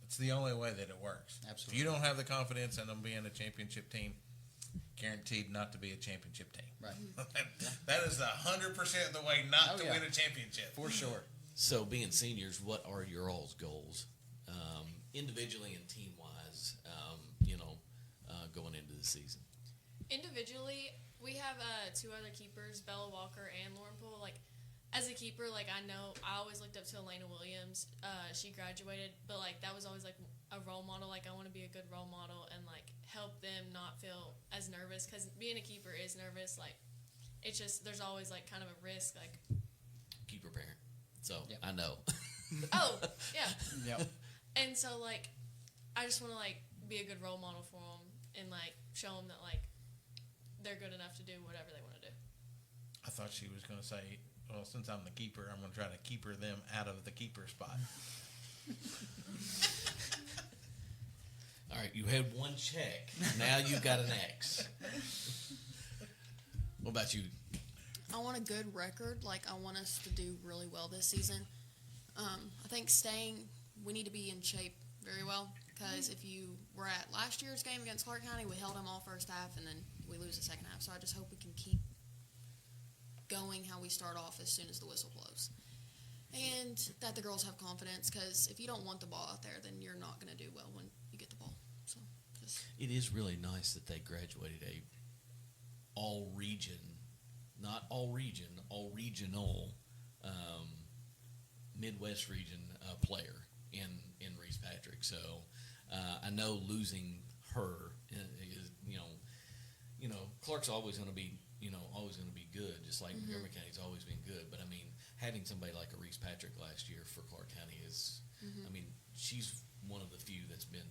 it's the only way that it works. Absolutely. If you don't have the confidence in them being a championship team, guaranteed not to be a championship team. Right. That is 100% the way not to win a championship. For sure. So, being seniors, what are your all's goals, individually and team-wise, you know, going into the season? Individually, we have two other keepers, Bella Walker and Lauren Poole. Like, as a keeper, like, I always looked up to Elena Williams. She graduated, but, like, that was always, like, a role model. Like, I want to be a good role model and, like, help them not feel as nervous, because being a keeper is nervous. Like, it's just, there's always, like, kind of a risk, like. Keeper parent. So, yep. I know. Oh, yeah. Yep. And so, like, I just want to, like, be a good role model for them and, like, show them that, like, they're good enough to do whatever they want to do. I thought she was going to say, well, since I'm the keeper, I'm going to try to keeper them out of the keeper spot. All right, you had one check. Now you've got an X. What about you? I want a good record. Like, I want us to do really well this season. I think we need to be in shape very well, because if you were at last year's game against Clark County, we held them all first half, and then we lose the second half. So I just hope we can keep going how we start off as soon as the whistle blows. And that the girls have confidence, because if you don't want the ball out there, then you're not going to do well when you get the ball. So it is really nice that they graduated a all-region not all region, all regional, Midwest region player in Reese Patrick. So I know losing her is, Clark's always going to be, always going to be good, just like Montgomery County's always been good. But I mean, having somebody like a Reese Patrick last year for Clark County is, I mean, she's one of the few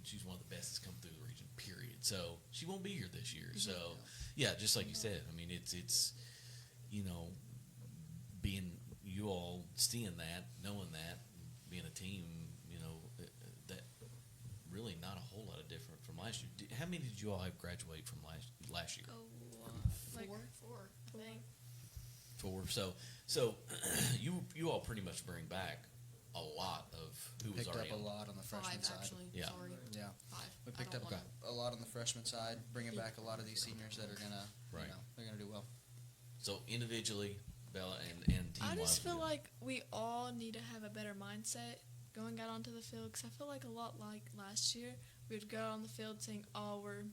she's one of the best that's come through the region, period. So she won't be here this year. So yeah, just like you said, I mean, it's being, you all seeing that, knowing that, being a team, that really not a whole lot of different from last year. How many did you all have graduate from last year? Four, I think. 4. So you all pretty much bring back a lot of who was Picked already up on. a lot on the freshman 5, side. actually. Yeah. Sorry. Yeah. 5. We I picked don't up wanna- a lot on the freshman side, bringing back a lot of these seniors that are gonna, Right. they're gonna do well. So individually, Bella, and team. I just feel like we all need to have a better mindset going out onto the field, because I feel like a lot like last year, we would go out on the field saying, oh, we're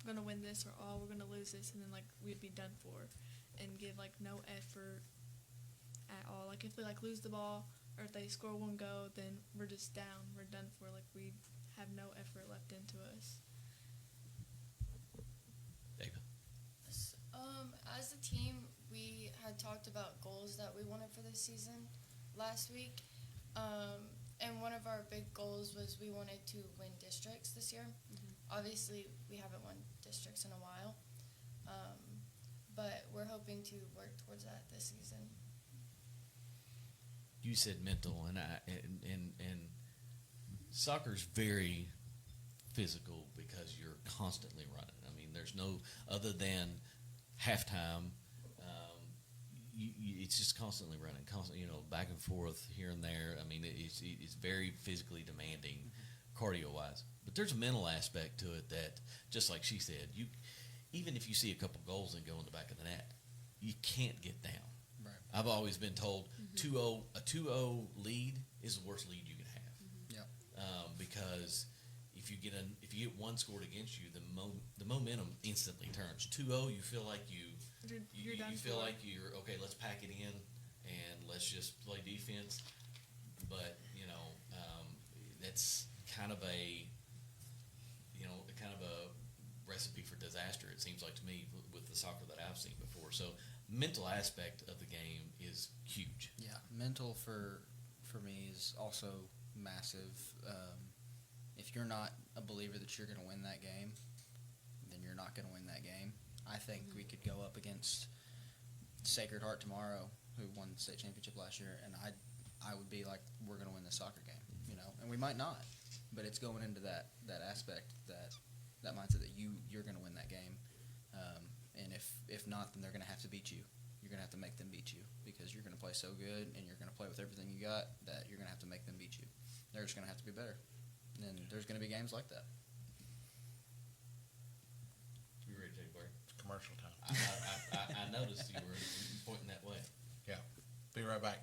going to win this, or oh, we're going to lose this, and then like we'd be done for and give like no effort at all. Like if we like lose the ball or if they score one goal, then we're just down, we're done for. Like we have no effort left into us. David. As a team, we had talked about goals that we wanted for this season last week. And one of our big goals was we wanted to win districts this year. Obviously, we haven't won districts in a while. But we're hoping to work towards that this season. You said mental, and soccer's very physical because you're constantly running. I mean, there's no other than halftime. It's just constantly running, back and forth here and there. I mean, it's very physically demanding, cardio-wise. But there's a mental aspect to it that, just like she said, even if you see a couple goals and go in the back of the net, you can't get down. Right. I've always been told a 2-0 lead is the worst lead you can have. Yeah. Because if you get one scored against you, the momentum instantly turns. 2-0, you feel like you feel like you're okay. Let's pack it in and let's just play defense. But that's kind of a recipe for disaster. It seems like to me with the soccer that I've seen before. So mental aspect of the game is huge. Yeah, mental for me is also massive. If you're not a believer that you're going to win that game, then you're not going to win that game. I think we could go up against Sacred Heart tomorrow, who won the state championship last year, and I would be like, we're going to win this soccer game, and we might not, but it's going into that aspect, that mindset that you're going to win that game, and if not, then they're going to have to beat you. You're going to have to make them beat you because you're going to play so good and you're going to play with everything you got that you're going to have to make them beat you. They're just going to have to be better, and there's going to be games like that. You ready to take a break? Commercial time. I noticed you were pointing that way. Yeah. Be right back.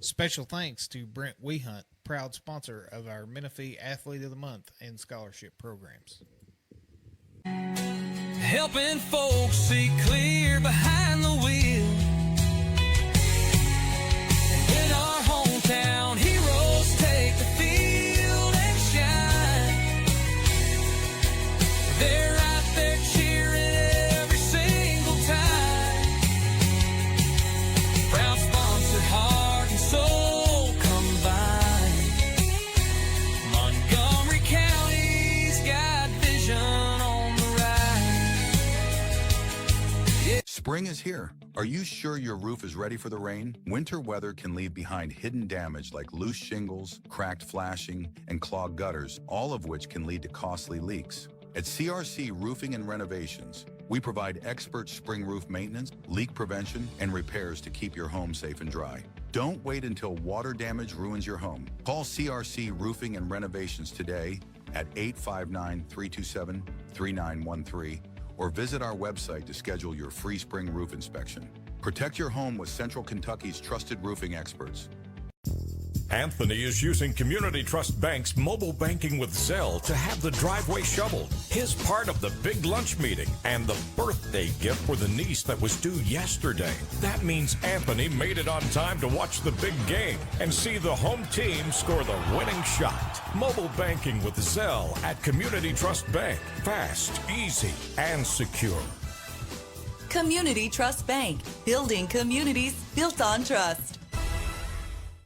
Special thanks to Brent Wehunt, proud sponsor of our Menifee Athlete of the Month and scholarship programs. Helping folks see clear behind the wheel. In our hometown, heroes take the field and shine. They're out there cheering every single time. Proud sponsor, heart and soul combined. Montgomery County's got vision on the rise. Spring is here. Are you sure your roof is ready for the rain? Winter weather can leave behind hidden damage like loose shingles, cracked flashing, and clogged gutters, all of which can lead to costly leaks. At CRC Roofing and Renovations, we provide expert spring roof maintenance, leak prevention, and repairs to keep your home safe and dry. Don't wait until water damage ruins your home. Call CRC Roofing and Renovations today at 859-327-3913 or visit our website to schedule your free spring roof inspection. Protect your home with Central Kentucky's trusted roofing experts. Anthony is using Community Trust Bank's mobile banking with Zelle to have the driveway shoveled. His part of the big lunch meeting and the birthday gift for the niece that was due yesterday. That means Anthony made it on time to watch the big game and see the home team score the winning shot. Mobile banking with Zelle at Community Trust Bank. Fast, easy, and secure. Community Trust Bank. Building communities built on trust.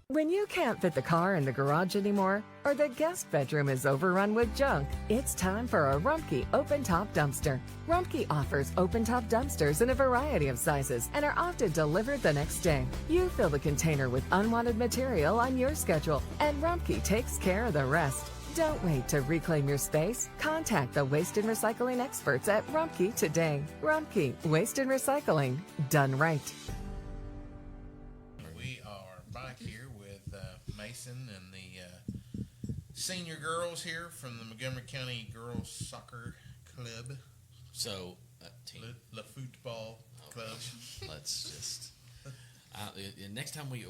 When you can't fit the car in the garage anymore, or the guest bedroom is overrun with junk, it's time for a Rumpke open-top dumpster. Rumpke offers open-top dumpsters in a variety of sizes and are often delivered the next day. You fill the container with unwanted material on your schedule, and Rumpke takes care of the rest. Don't wait to reclaim your space. Contact the waste and recycling experts at Rumpke today. Rumpke, waste and recycling, done right. We are back here with Mason and the senior girls here from the Montgomery County Girls Soccer Club. So, team. Le Football Club. Let's just. Next time we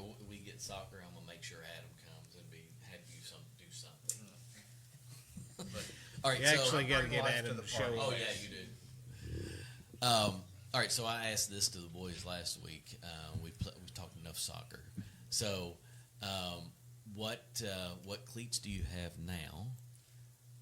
get soccer, I'm gonna make sure Adam comes and have you do something. All right, you actually got to get Adam to show. Oh yeah, you do. All right, so I asked this to the boys last week. We talked enough soccer. So, what cleats do you have now,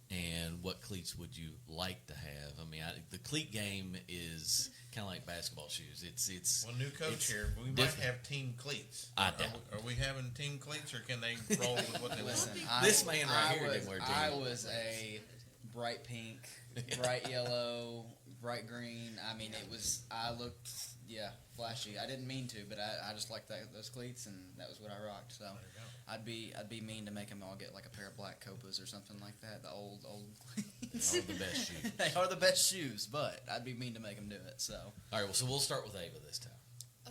and what cleats would you like to have? I mean, the cleat game is kind of like basketball shoes. It's new coach here. We different. Might have team cleats. I doubt. Are we having team cleats, or can they roll with what they Listen, want? This man right here didn't wear team. I was a bright pink, bright yellow, bright green. I mean, I looked, flashy. I didn't mean to, but I just liked those cleats, and that was what I rocked. So I'd be mean to make them all get like a pair of black Copas or something like that. The old cleats. They are the best shoes. They are the best shoes, but I'd be mean to make them do it. So all right, well, so we'll start with Ava this time.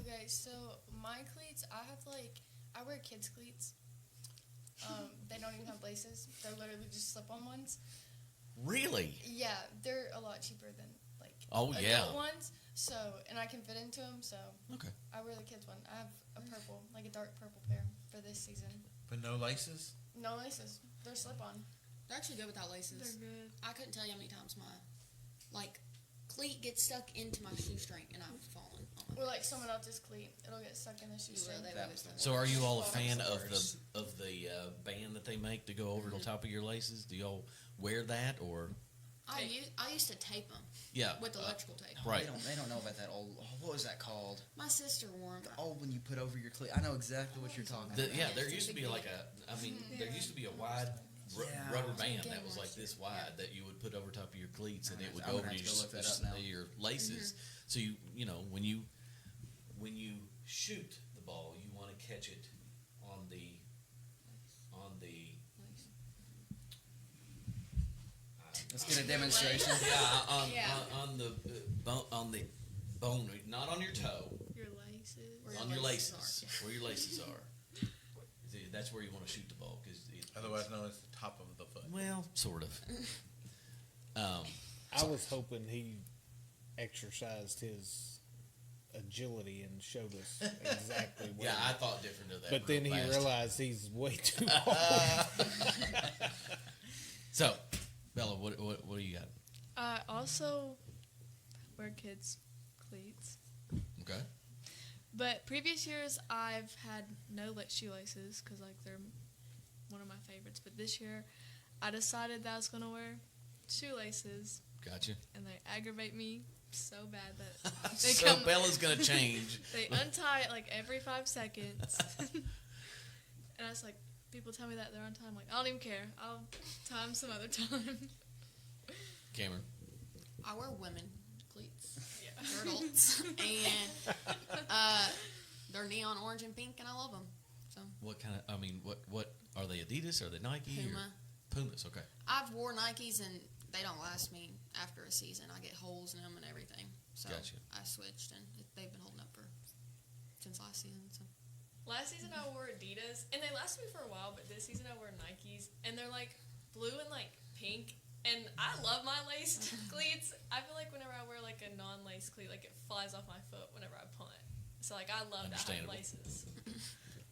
Okay, so my cleats, I wear kids' cleats. They don't even have laces. They're literally just slip-on ones. Really? Yeah, they're a lot cheaper than adult ones. So, and I can fit into them. So, okay. I wear the kids one. I have a purple, like a dark purple pair for this season. But no laces? No laces. They're slip-on. They're actually good without laces. They're good. I couldn't tell you how many times my cleat gets stuck into my shoestring and I've fallen on it. Or like someone else's cleat, it'll get stuck in the shoestring. So, are you all a fan of the band that they make to go over the top of your laces? Do y'all wear that or? I used to tape them. Yeah. With electrical tape. Right. They don't know about that old. What was that called? My sister wore them. When you put over your cleat. I know exactly what you're talking about. Yeah, there used to be there used to be a wide rubber band that was like this wide that you would put over top of your cleats, and it would go over your laces. So when you shoot the ball, you want to catch it on the Let's get a demonstration. On the bone, not on your toe. Your laces. On your laces, where your laces are. That's where you want to shoot the ball, Otherwise known as the top of the foot. Well, sort of. I was hoping he exercised his agility and showed us exactly what. Yeah, I thought different of that. But then he realized he's way too old. So, Bella, what do you got? I also wear kids' cleats. Okay. But previous years, I've had no shoelaces because they're one of my favorites. But this year, I decided that I was going to wear shoelaces. Gotcha. And they aggravate me so bad that so Bella's going to change. They untie it every 5 seconds. And I was like, people tell me that they're on time. I don't even care. I'll tie them some other time. Camryn. I wear women cleats. Yeah. They're adults. And they're neon orange and pink, and I love them. So. What kind of, what are they, Adidas? Are they Nike? Puma. Pumas, okay. I've wore Nikes, and they don't last me after a season. I get holes in them and everything. So gotcha. I switched, and they've been holding up since last season. So. Last season I wore Adidas, and they lasted me for a while, but this season I wear Nikes, and they're blue and pink, and I love my laced cleats. I feel like whenever I wear like a non-laced cleat, like it flies off my foot whenever I punt. So like I love to have Understandable. laces.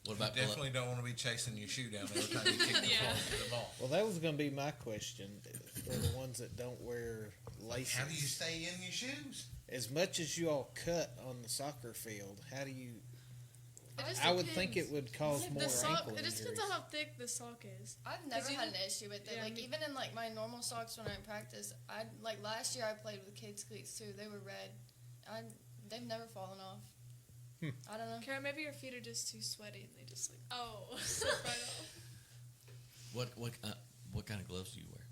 What about Definitely don't want to be chasing your shoe down every time you kick the ball. Well, that was going to be my question for the ones that don't wear laces. How do you stay in your shoes? As much as you all cut on the soccer field, how do you? It just I would think depends. it would cause more The sock, ankle it just injuries. depends on how thick the sock is. I've never 'Cause had even- an issue with it. yeah, Like me- even in like my normal socks when I practice, I like last year I played with kids cleats too. They were red. They've never fallen off. I don't know. Karen, maybe your feet are just too sweaty and they just like slip right off. What kind of gloves do you wear?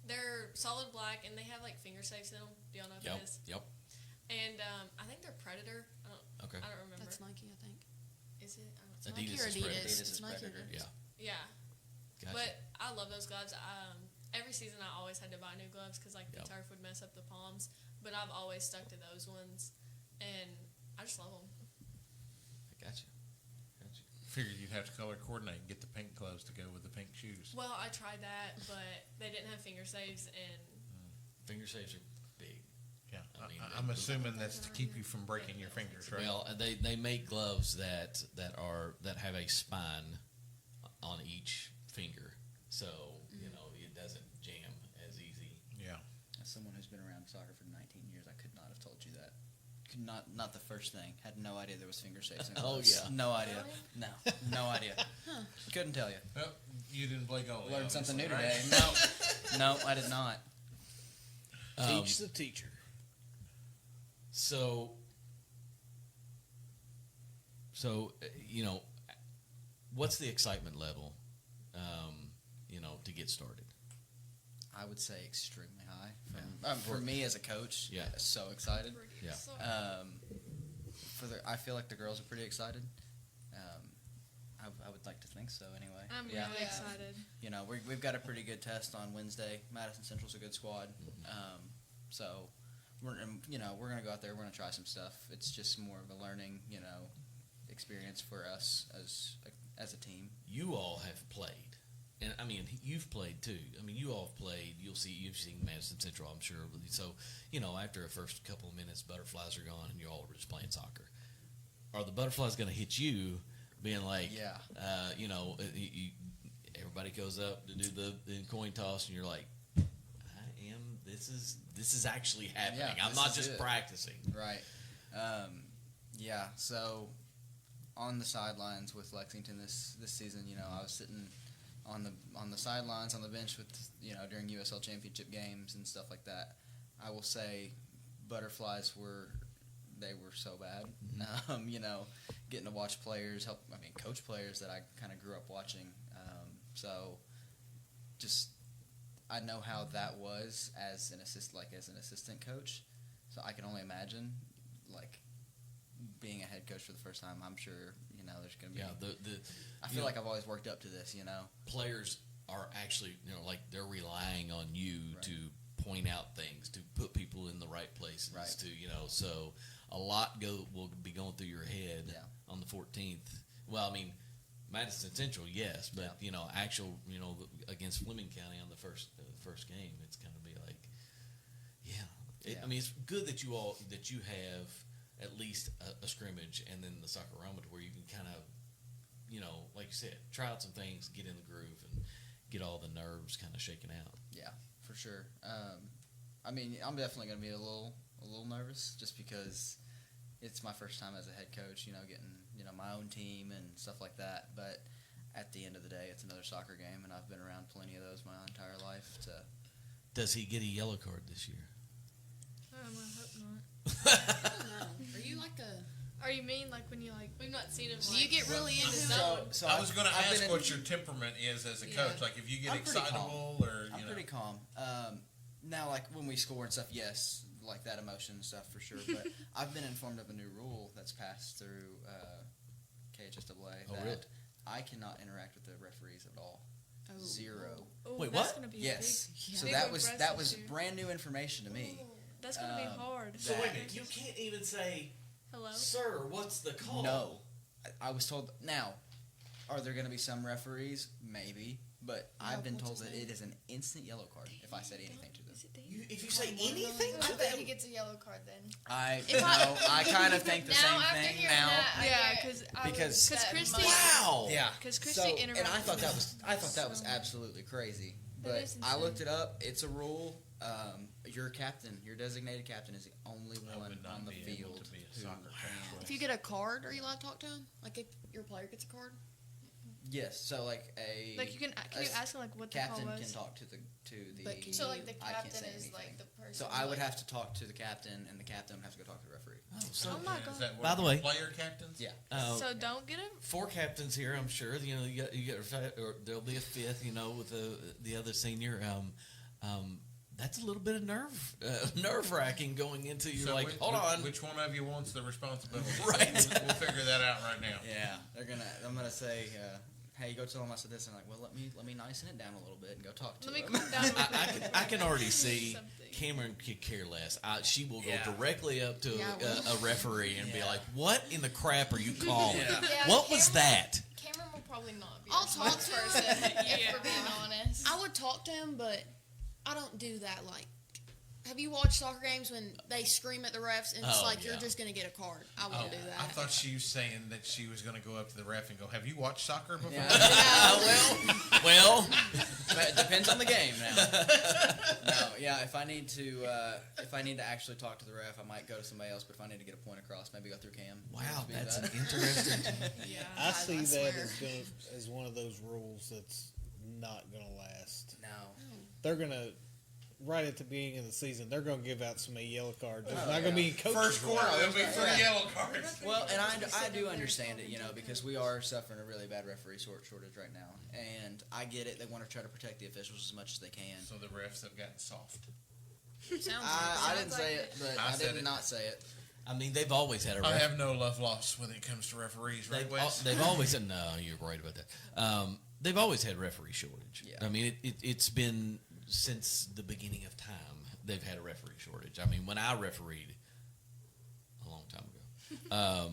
They're solid black and they have like finger safes in them. Do y'all know what it is? Yep. And I think they're Predator. Okay. I don't remember. That's Nike, I think. Is it? I don't It's know. Nike or Adidas. It's Nike or Adidas. Yeah. Yeah. Gotcha. But I love those gloves. Every season I always had to buy new gloves because like the turf would mess up the palms. But I've always stuck to those ones, and I just love them. I got you. Figured you'd have to color coordinate and get the pink gloves to go with the pink shoes. Well, I tried that, but they didn't have finger saves, and Finger saves are big. Yeah, I mean, I'm assuming that's to keep you from breaking your fingers, right? Well, they make gloves that have a spine on each finger, so you know it doesn't jam as easy. Yeah. As someone who's been around soccer for 19 years, I could not have told you that. Could not the first thing. Had no idea there was finger safes in gloves. yeah. No idea. No idea. Couldn't tell you. Well, you didn't play goalie. Learned something new obviously, today. right? No, I did not. Teach the teacher. So you know, what's the excitement level, to get started? I would say extremely high. For me as a coach, so excited. Yeah. I feel like the girls are pretty excited. I would like to think so anyway. I'm really excited. You know, we've got a pretty good test on Wednesday. Madison Central's a good squad. So we're going to go out there. We're going to try some stuff. It's just more of a learning, experience for us as a team. You all have played. And I mean, you've played too. I mean, you all have played. You've seen Madison Central, I'm sure. So, after the first couple of minutes, butterflies are gone, and you're all just playing soccer. Are the butterflies going to hit you, being like, everybody goes up to do the coin toss, and you're like, This is actually happening. Yeah, I'm not just practicing. Right. So on the sidelines with Lexington this season, I was sitting on the sidelines on the bench with during USL Championship games and stuff like that. I will say butterflies were so bad. Mm-hmm. Getting to watch players coach players that I kind of grew up watching. I know how that was as an assistant coach. So I can only imagine being a head coach for the first time. I'm sure there's going to be I feel like I've always worked up to this, Players are actually, they're relying on you to point out things, to put people in the right places, so a lot will be going through your head on the 14th. Well, I mean, Madison Central, yes, but against Fleming County on the first game, it's going to be like, I mean, it's good that you have at least a scrimmage and then the soccer-roma where you can kind of, like you said, try out some things, get in the groove, and get all the nerves kind of shaken out. Yeah, for sure. I'm definitely going to be a little nervous just because it's my first time as a head coach, getting, my own team and stuff like that. But at the end of the day, it's another soccer game, and I've been around plenty of those my entire life. Does he get a yellow card this year? I hope not. I don't know. Are you like a... Are you mean when you we've not seen him? Do you get really into So I was going to ask what your temperament is as a coach. Like if you get excitable or I'm pretty calm. Now, when we score and stuff, yes, that emotion and stuff for sure. But I've been informed of a new rule that's passed through KHSAA that really? I cannot interact with the referees at all. Oh. Zero. Oh, Wait, that's what? Gonna be Yes. So big that was aggressive here. brand new information to me. That's gonna be hard. So wait a minute, you can't even say, hello, sir, what's the call? No, I was told. Now, are there going to be some referees? Maybe. but I've been told that it is an instant yellow card if I said anything to them. If you say anything I to bet them, he gets a yellow card then. I kind of think the Now, same after thing hearing now. that, I Yeah, get- because Christy, yeah, because Christy so, interrupted. and I thought that me. was absolutely crazy. That But is I insane. looked it up. It's a rule. Your captain, your designated captain, is the only one on the field who can. If you get a card, are you allowed to talk to him? Like if your player gets a card? Yes, so like a Like you can you ask him like what the captain call was? can talk to the But can So like the I can't captain say is anything. like the person. So I would have to talk to the captain, and the captain would have to go talk to the referee. so Oh my Is god. that what By the way- player captains? Yeah. So don't get him. 4 captains here. I'm sure you get or there'll be a 5th. With the other senior. That's a little bit of nerve wracking going into. You're So like, hold on. Which one of you wants the responsibility? Right. We'll figure that out right now. Yeah, I'm gonna say, hey, go tell them I said this, and like, well, let me nicen it down a little bit and go talk to Let me them. calm down. I can already see Something. Cameron could care less. She will go Yeah. directly up to Yeah, a referee and be Yeah. like, "What in the crap are you calling? Yeah. Yeah, What was Cameron- that?" Cameron will probably not be. I'll the talk to person, him. if we're being honest. I would talk to him, but I don't do that. Like, have you watched soccer games when they scream at the refs and it's Oh, like yeah. you're just gonna get a card? I won't do that. I thought she was saying that she was going to go up to the ref and go, "Have you watched soccer before?" Well, But it depends on the game now. No, yeah. If I need to actually talk to the ref, I might go to somebody else. But if I need to get a point across, maybe go through Cam. wow, Maybe that's do an that. interesting. Yeah, I see that swear. as one of those rules that's not going to last. No. They're going to, right at the beginning of the season, they're going to give out so many yellow cards. There's Oh, not going to be coaches. First quarter, rules. there'll be 3 yellow cards. Well, and I do understand it, because we are suffering a really bad referee shortage right now, and I get it. They want to try to protect the officials as much as they can. So the refs have gotten soft. I didn't say it, but I I said did it. not say it. I mean, they've always had a. I have no love lost when it comes to referees, right, Wes? They've always said no. You're right about that. They've always had referee shortage. Yeah. I mean, it's been since the beginning of time. They've had a referee shortage. I mean, when I refereed a long time ago,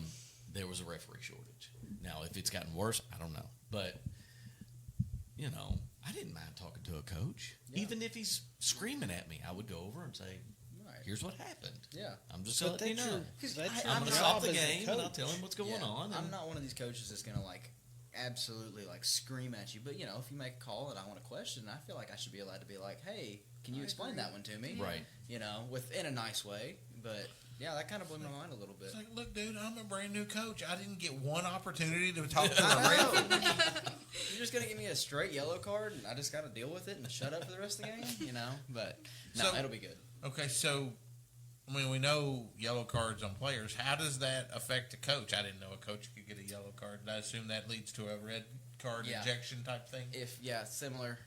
there was a referee shortage. Now, if it's gotten worse, I don't know. But, I didn't mind talking to a coach. Yeah. Even if he's screaming at me, I would go over and say, Right. here's what happened. Yeah. I'm just But letting you that's know. that's I'm going to your stop the job as a game and I'll coach. tell him what's going on. I'm and- not one of these coaches that's going to, absolutely, scream at you. But, if you make a call and I want to question, I feel like I should be allowed to be like, hey, can you explain that one to me? Right. In a nice way. But, yeah, that kind of blew my mind a little bit. It's like, look, dude, I'm a brand new coach. I didn't get one opportunity to talk to I a ref. know. You're just going to give me a straight yellow card and I just got to deal with it and shut up for the rest of the game, But, no, So- it'll be good. Okay, so, we know yellow cards on players. How does that affect a coach? I didn't know a coach could get a yellow card. I assume that leads to a red card Yeah. ejection type thing? Similar.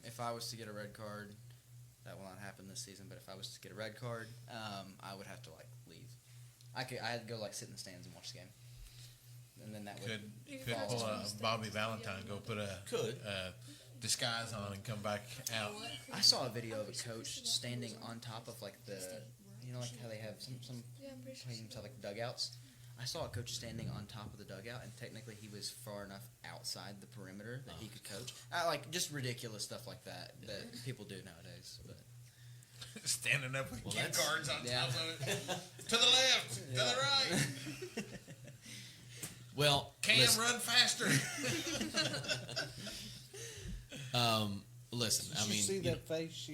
If I was to get a red card, that will not happen this season. But if I was to get a red card, I would have to leave. I had to go sit in the stands and watch the game, and then that would Could pull a Bobby Valentine, go put a disguise on and come back out. I saw a video of a coach standing on top of the, how they have some teams have dugouts. I saw a coach standing on top of the dugout, and technically he was far enough outside the perimeter that he could coach. Just ridiculous stuff like that people do nowadays. But Standing up with cue that's- cards on yeah. top of it. To the left, to the right. Well, Cam, listen, run faster. listen. Did I you mean, see that face?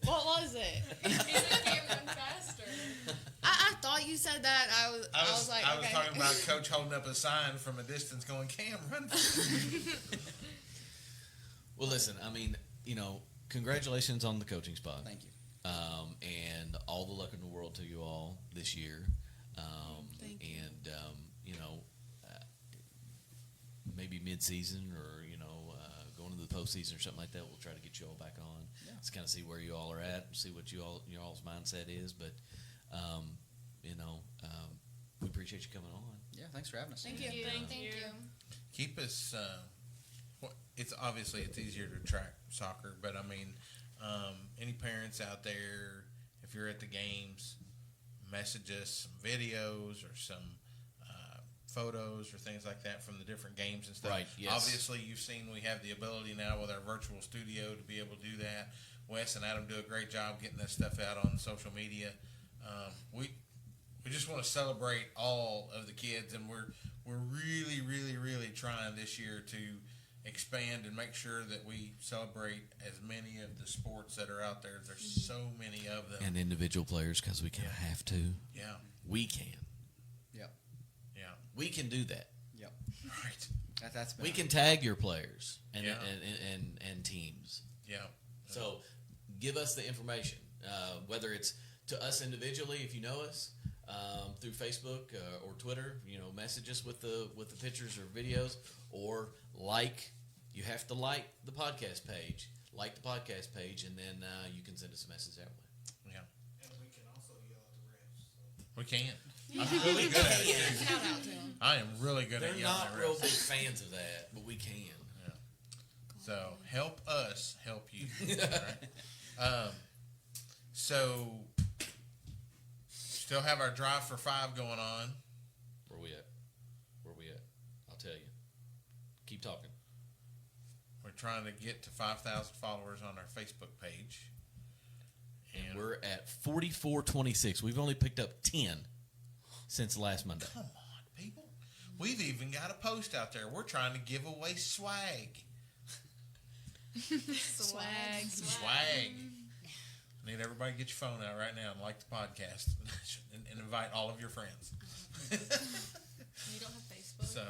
What was it? faster. I thought you said that. I was like, I was okay. talking about Coach holding up a sign from a distance, going, "Cam, run faster." well, listen. I mean, congratulations on the coaching spot. thank you. And all the luck in the world to you all this year. Thank you. And maybe mid-season or going into the postseason or something like that, we'll try to get you all back on. Yeah. Let's kind of see where you all are at, see what your all's mindset is. But we appreciate you coming on. Yeah, thanks for having us. Thank you. Thank you. Keep us. It's obviously it's easier to track soccer, but I mean, any parents out there, if you're at the games, message us some videos or some photos or things like that from the different games and stuff. Right, yes. Obviously, you've seen we have the ability now with our virtual studio to be able to do that. Wes and Adam do a great job getting that stuff out on social media. We just want to celebrate all of the kids, and we're really, really, really trying this year to expand and make sure that we celebrate as many of the sports that are out there. There's so many of them. And individual players, because we kind of have to. Yeah. We can. Yep. Yeah. We can do that. Yep. Right. That's we can tag your players and Yeah. and teams. Yeah. So give us the information, whether it's to us individually if you know us, through Facebook or Twitter. Message us with the pictures or videos, or you have to like the podcast page. Like the podcast page, and then you can send us a message that way. Yeah. And we can also yell at the refs. We can. I'm really good at it. Shout out to them. I am really good at They're yelling not at real refs. big fans of that, but we can. Yeah. So help us help you. Right? So still have our Drive for 5 going on. Where we at? I'll tell you. Keep talking. We're trying to get to 5,000 followers on our Facebook page. And we're at 4426. We've only picked up 10 since last Monday. Come on, people. We've even got a post out there. We're trying to give away swag. Swag. I need everybody to get your phone out right now and like the podcast and invite all of your friends. You don't have Facebook? So, I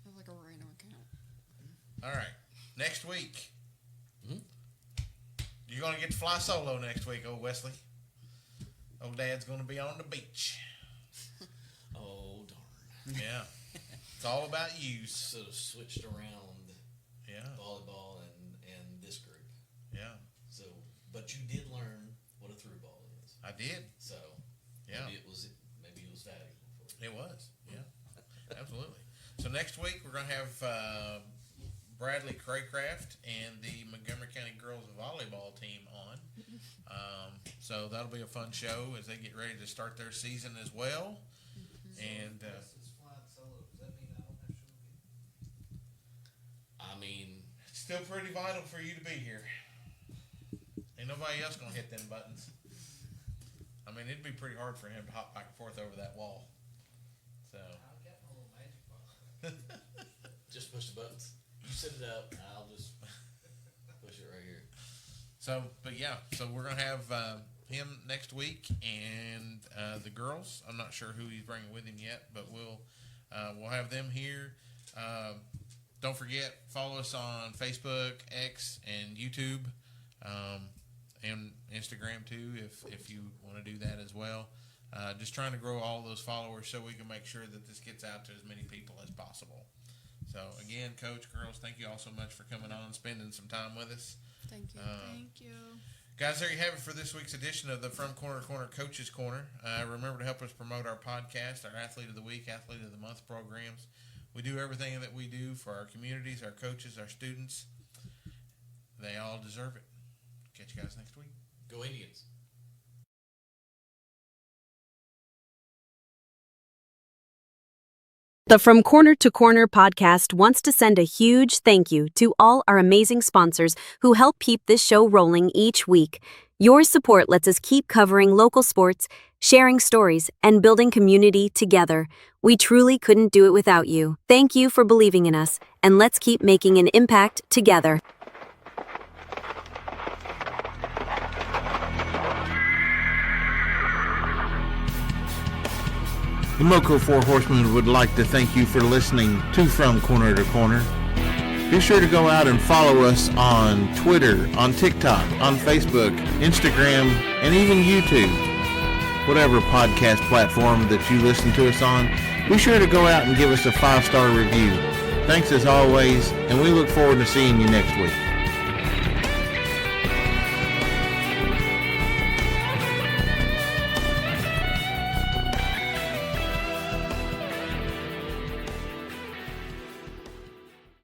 have like a random account. all right. Next week, you're going to get to fly solo next week, old Wesley. Old Dad's going to be on the beach. Oh, darn. Yeah. It's all about you. Sort of switched around volleyball and this group. Yeah. So, but you did learn what a through ball is. I did. So, yeah. Maybe it was valuable for you. It was. Yeah. Absolutely. So next week we're going to have Bradley Craycraft and the Montgomery County girls volleyball team on. So that'll be a fun show as they get ready to start their season as well. And I mean, it's still pretty vital for you to be here. Ain't nobody else gonna hit them buttons. I mean, it'd be pretty hard for him to hop back and forth over that wall. So just push the buttons. You set it up, and I'll just push it right here. So, but yeah, so we're gonna have him next week, and the girls. I'm not sure who he's bringing with him yet, but we'll have them here. Don't forget, follow us on Facebook, X, and YouTube, and Instagram too, if you want to do that as well. Just trying to grow all those followers so we can make sure that this gets out to as many people as possible. So again, Coach, girls, thank you all so much for coming on and spending some time with us. Thank you. Thank you. Guys, there you have it for this week's edition of the From Corner to Corner Coaches Corner. Remember to help us promote our podcast, our Athlete of the Week, Athlete of the Month programs. We do everything that we do for our communities, our coaches, our students. They all deserve it. Catch you guys next week. Go Indians. The From Corner to Corner podcast wants to send a huge thank you to all our amazing sponsors who help keep this show rolling each week. Your support lets us keep covering local sports, sharing stories, and building community together. We truly couldn't do it without you. Thank you for believing in us, and let's keep making an impact together. The Moco Four Horsemen would like to thank you for listening to From Corner to Corner. Be sure to go out and follow us on Twitter, on TikTok, on Facebook, Instagram, and even YouTube. Whatever podcast platform that you listen to us on, be sure to go out and give us a 5-star review. Thanks as always, and we look forward to seeing you next week.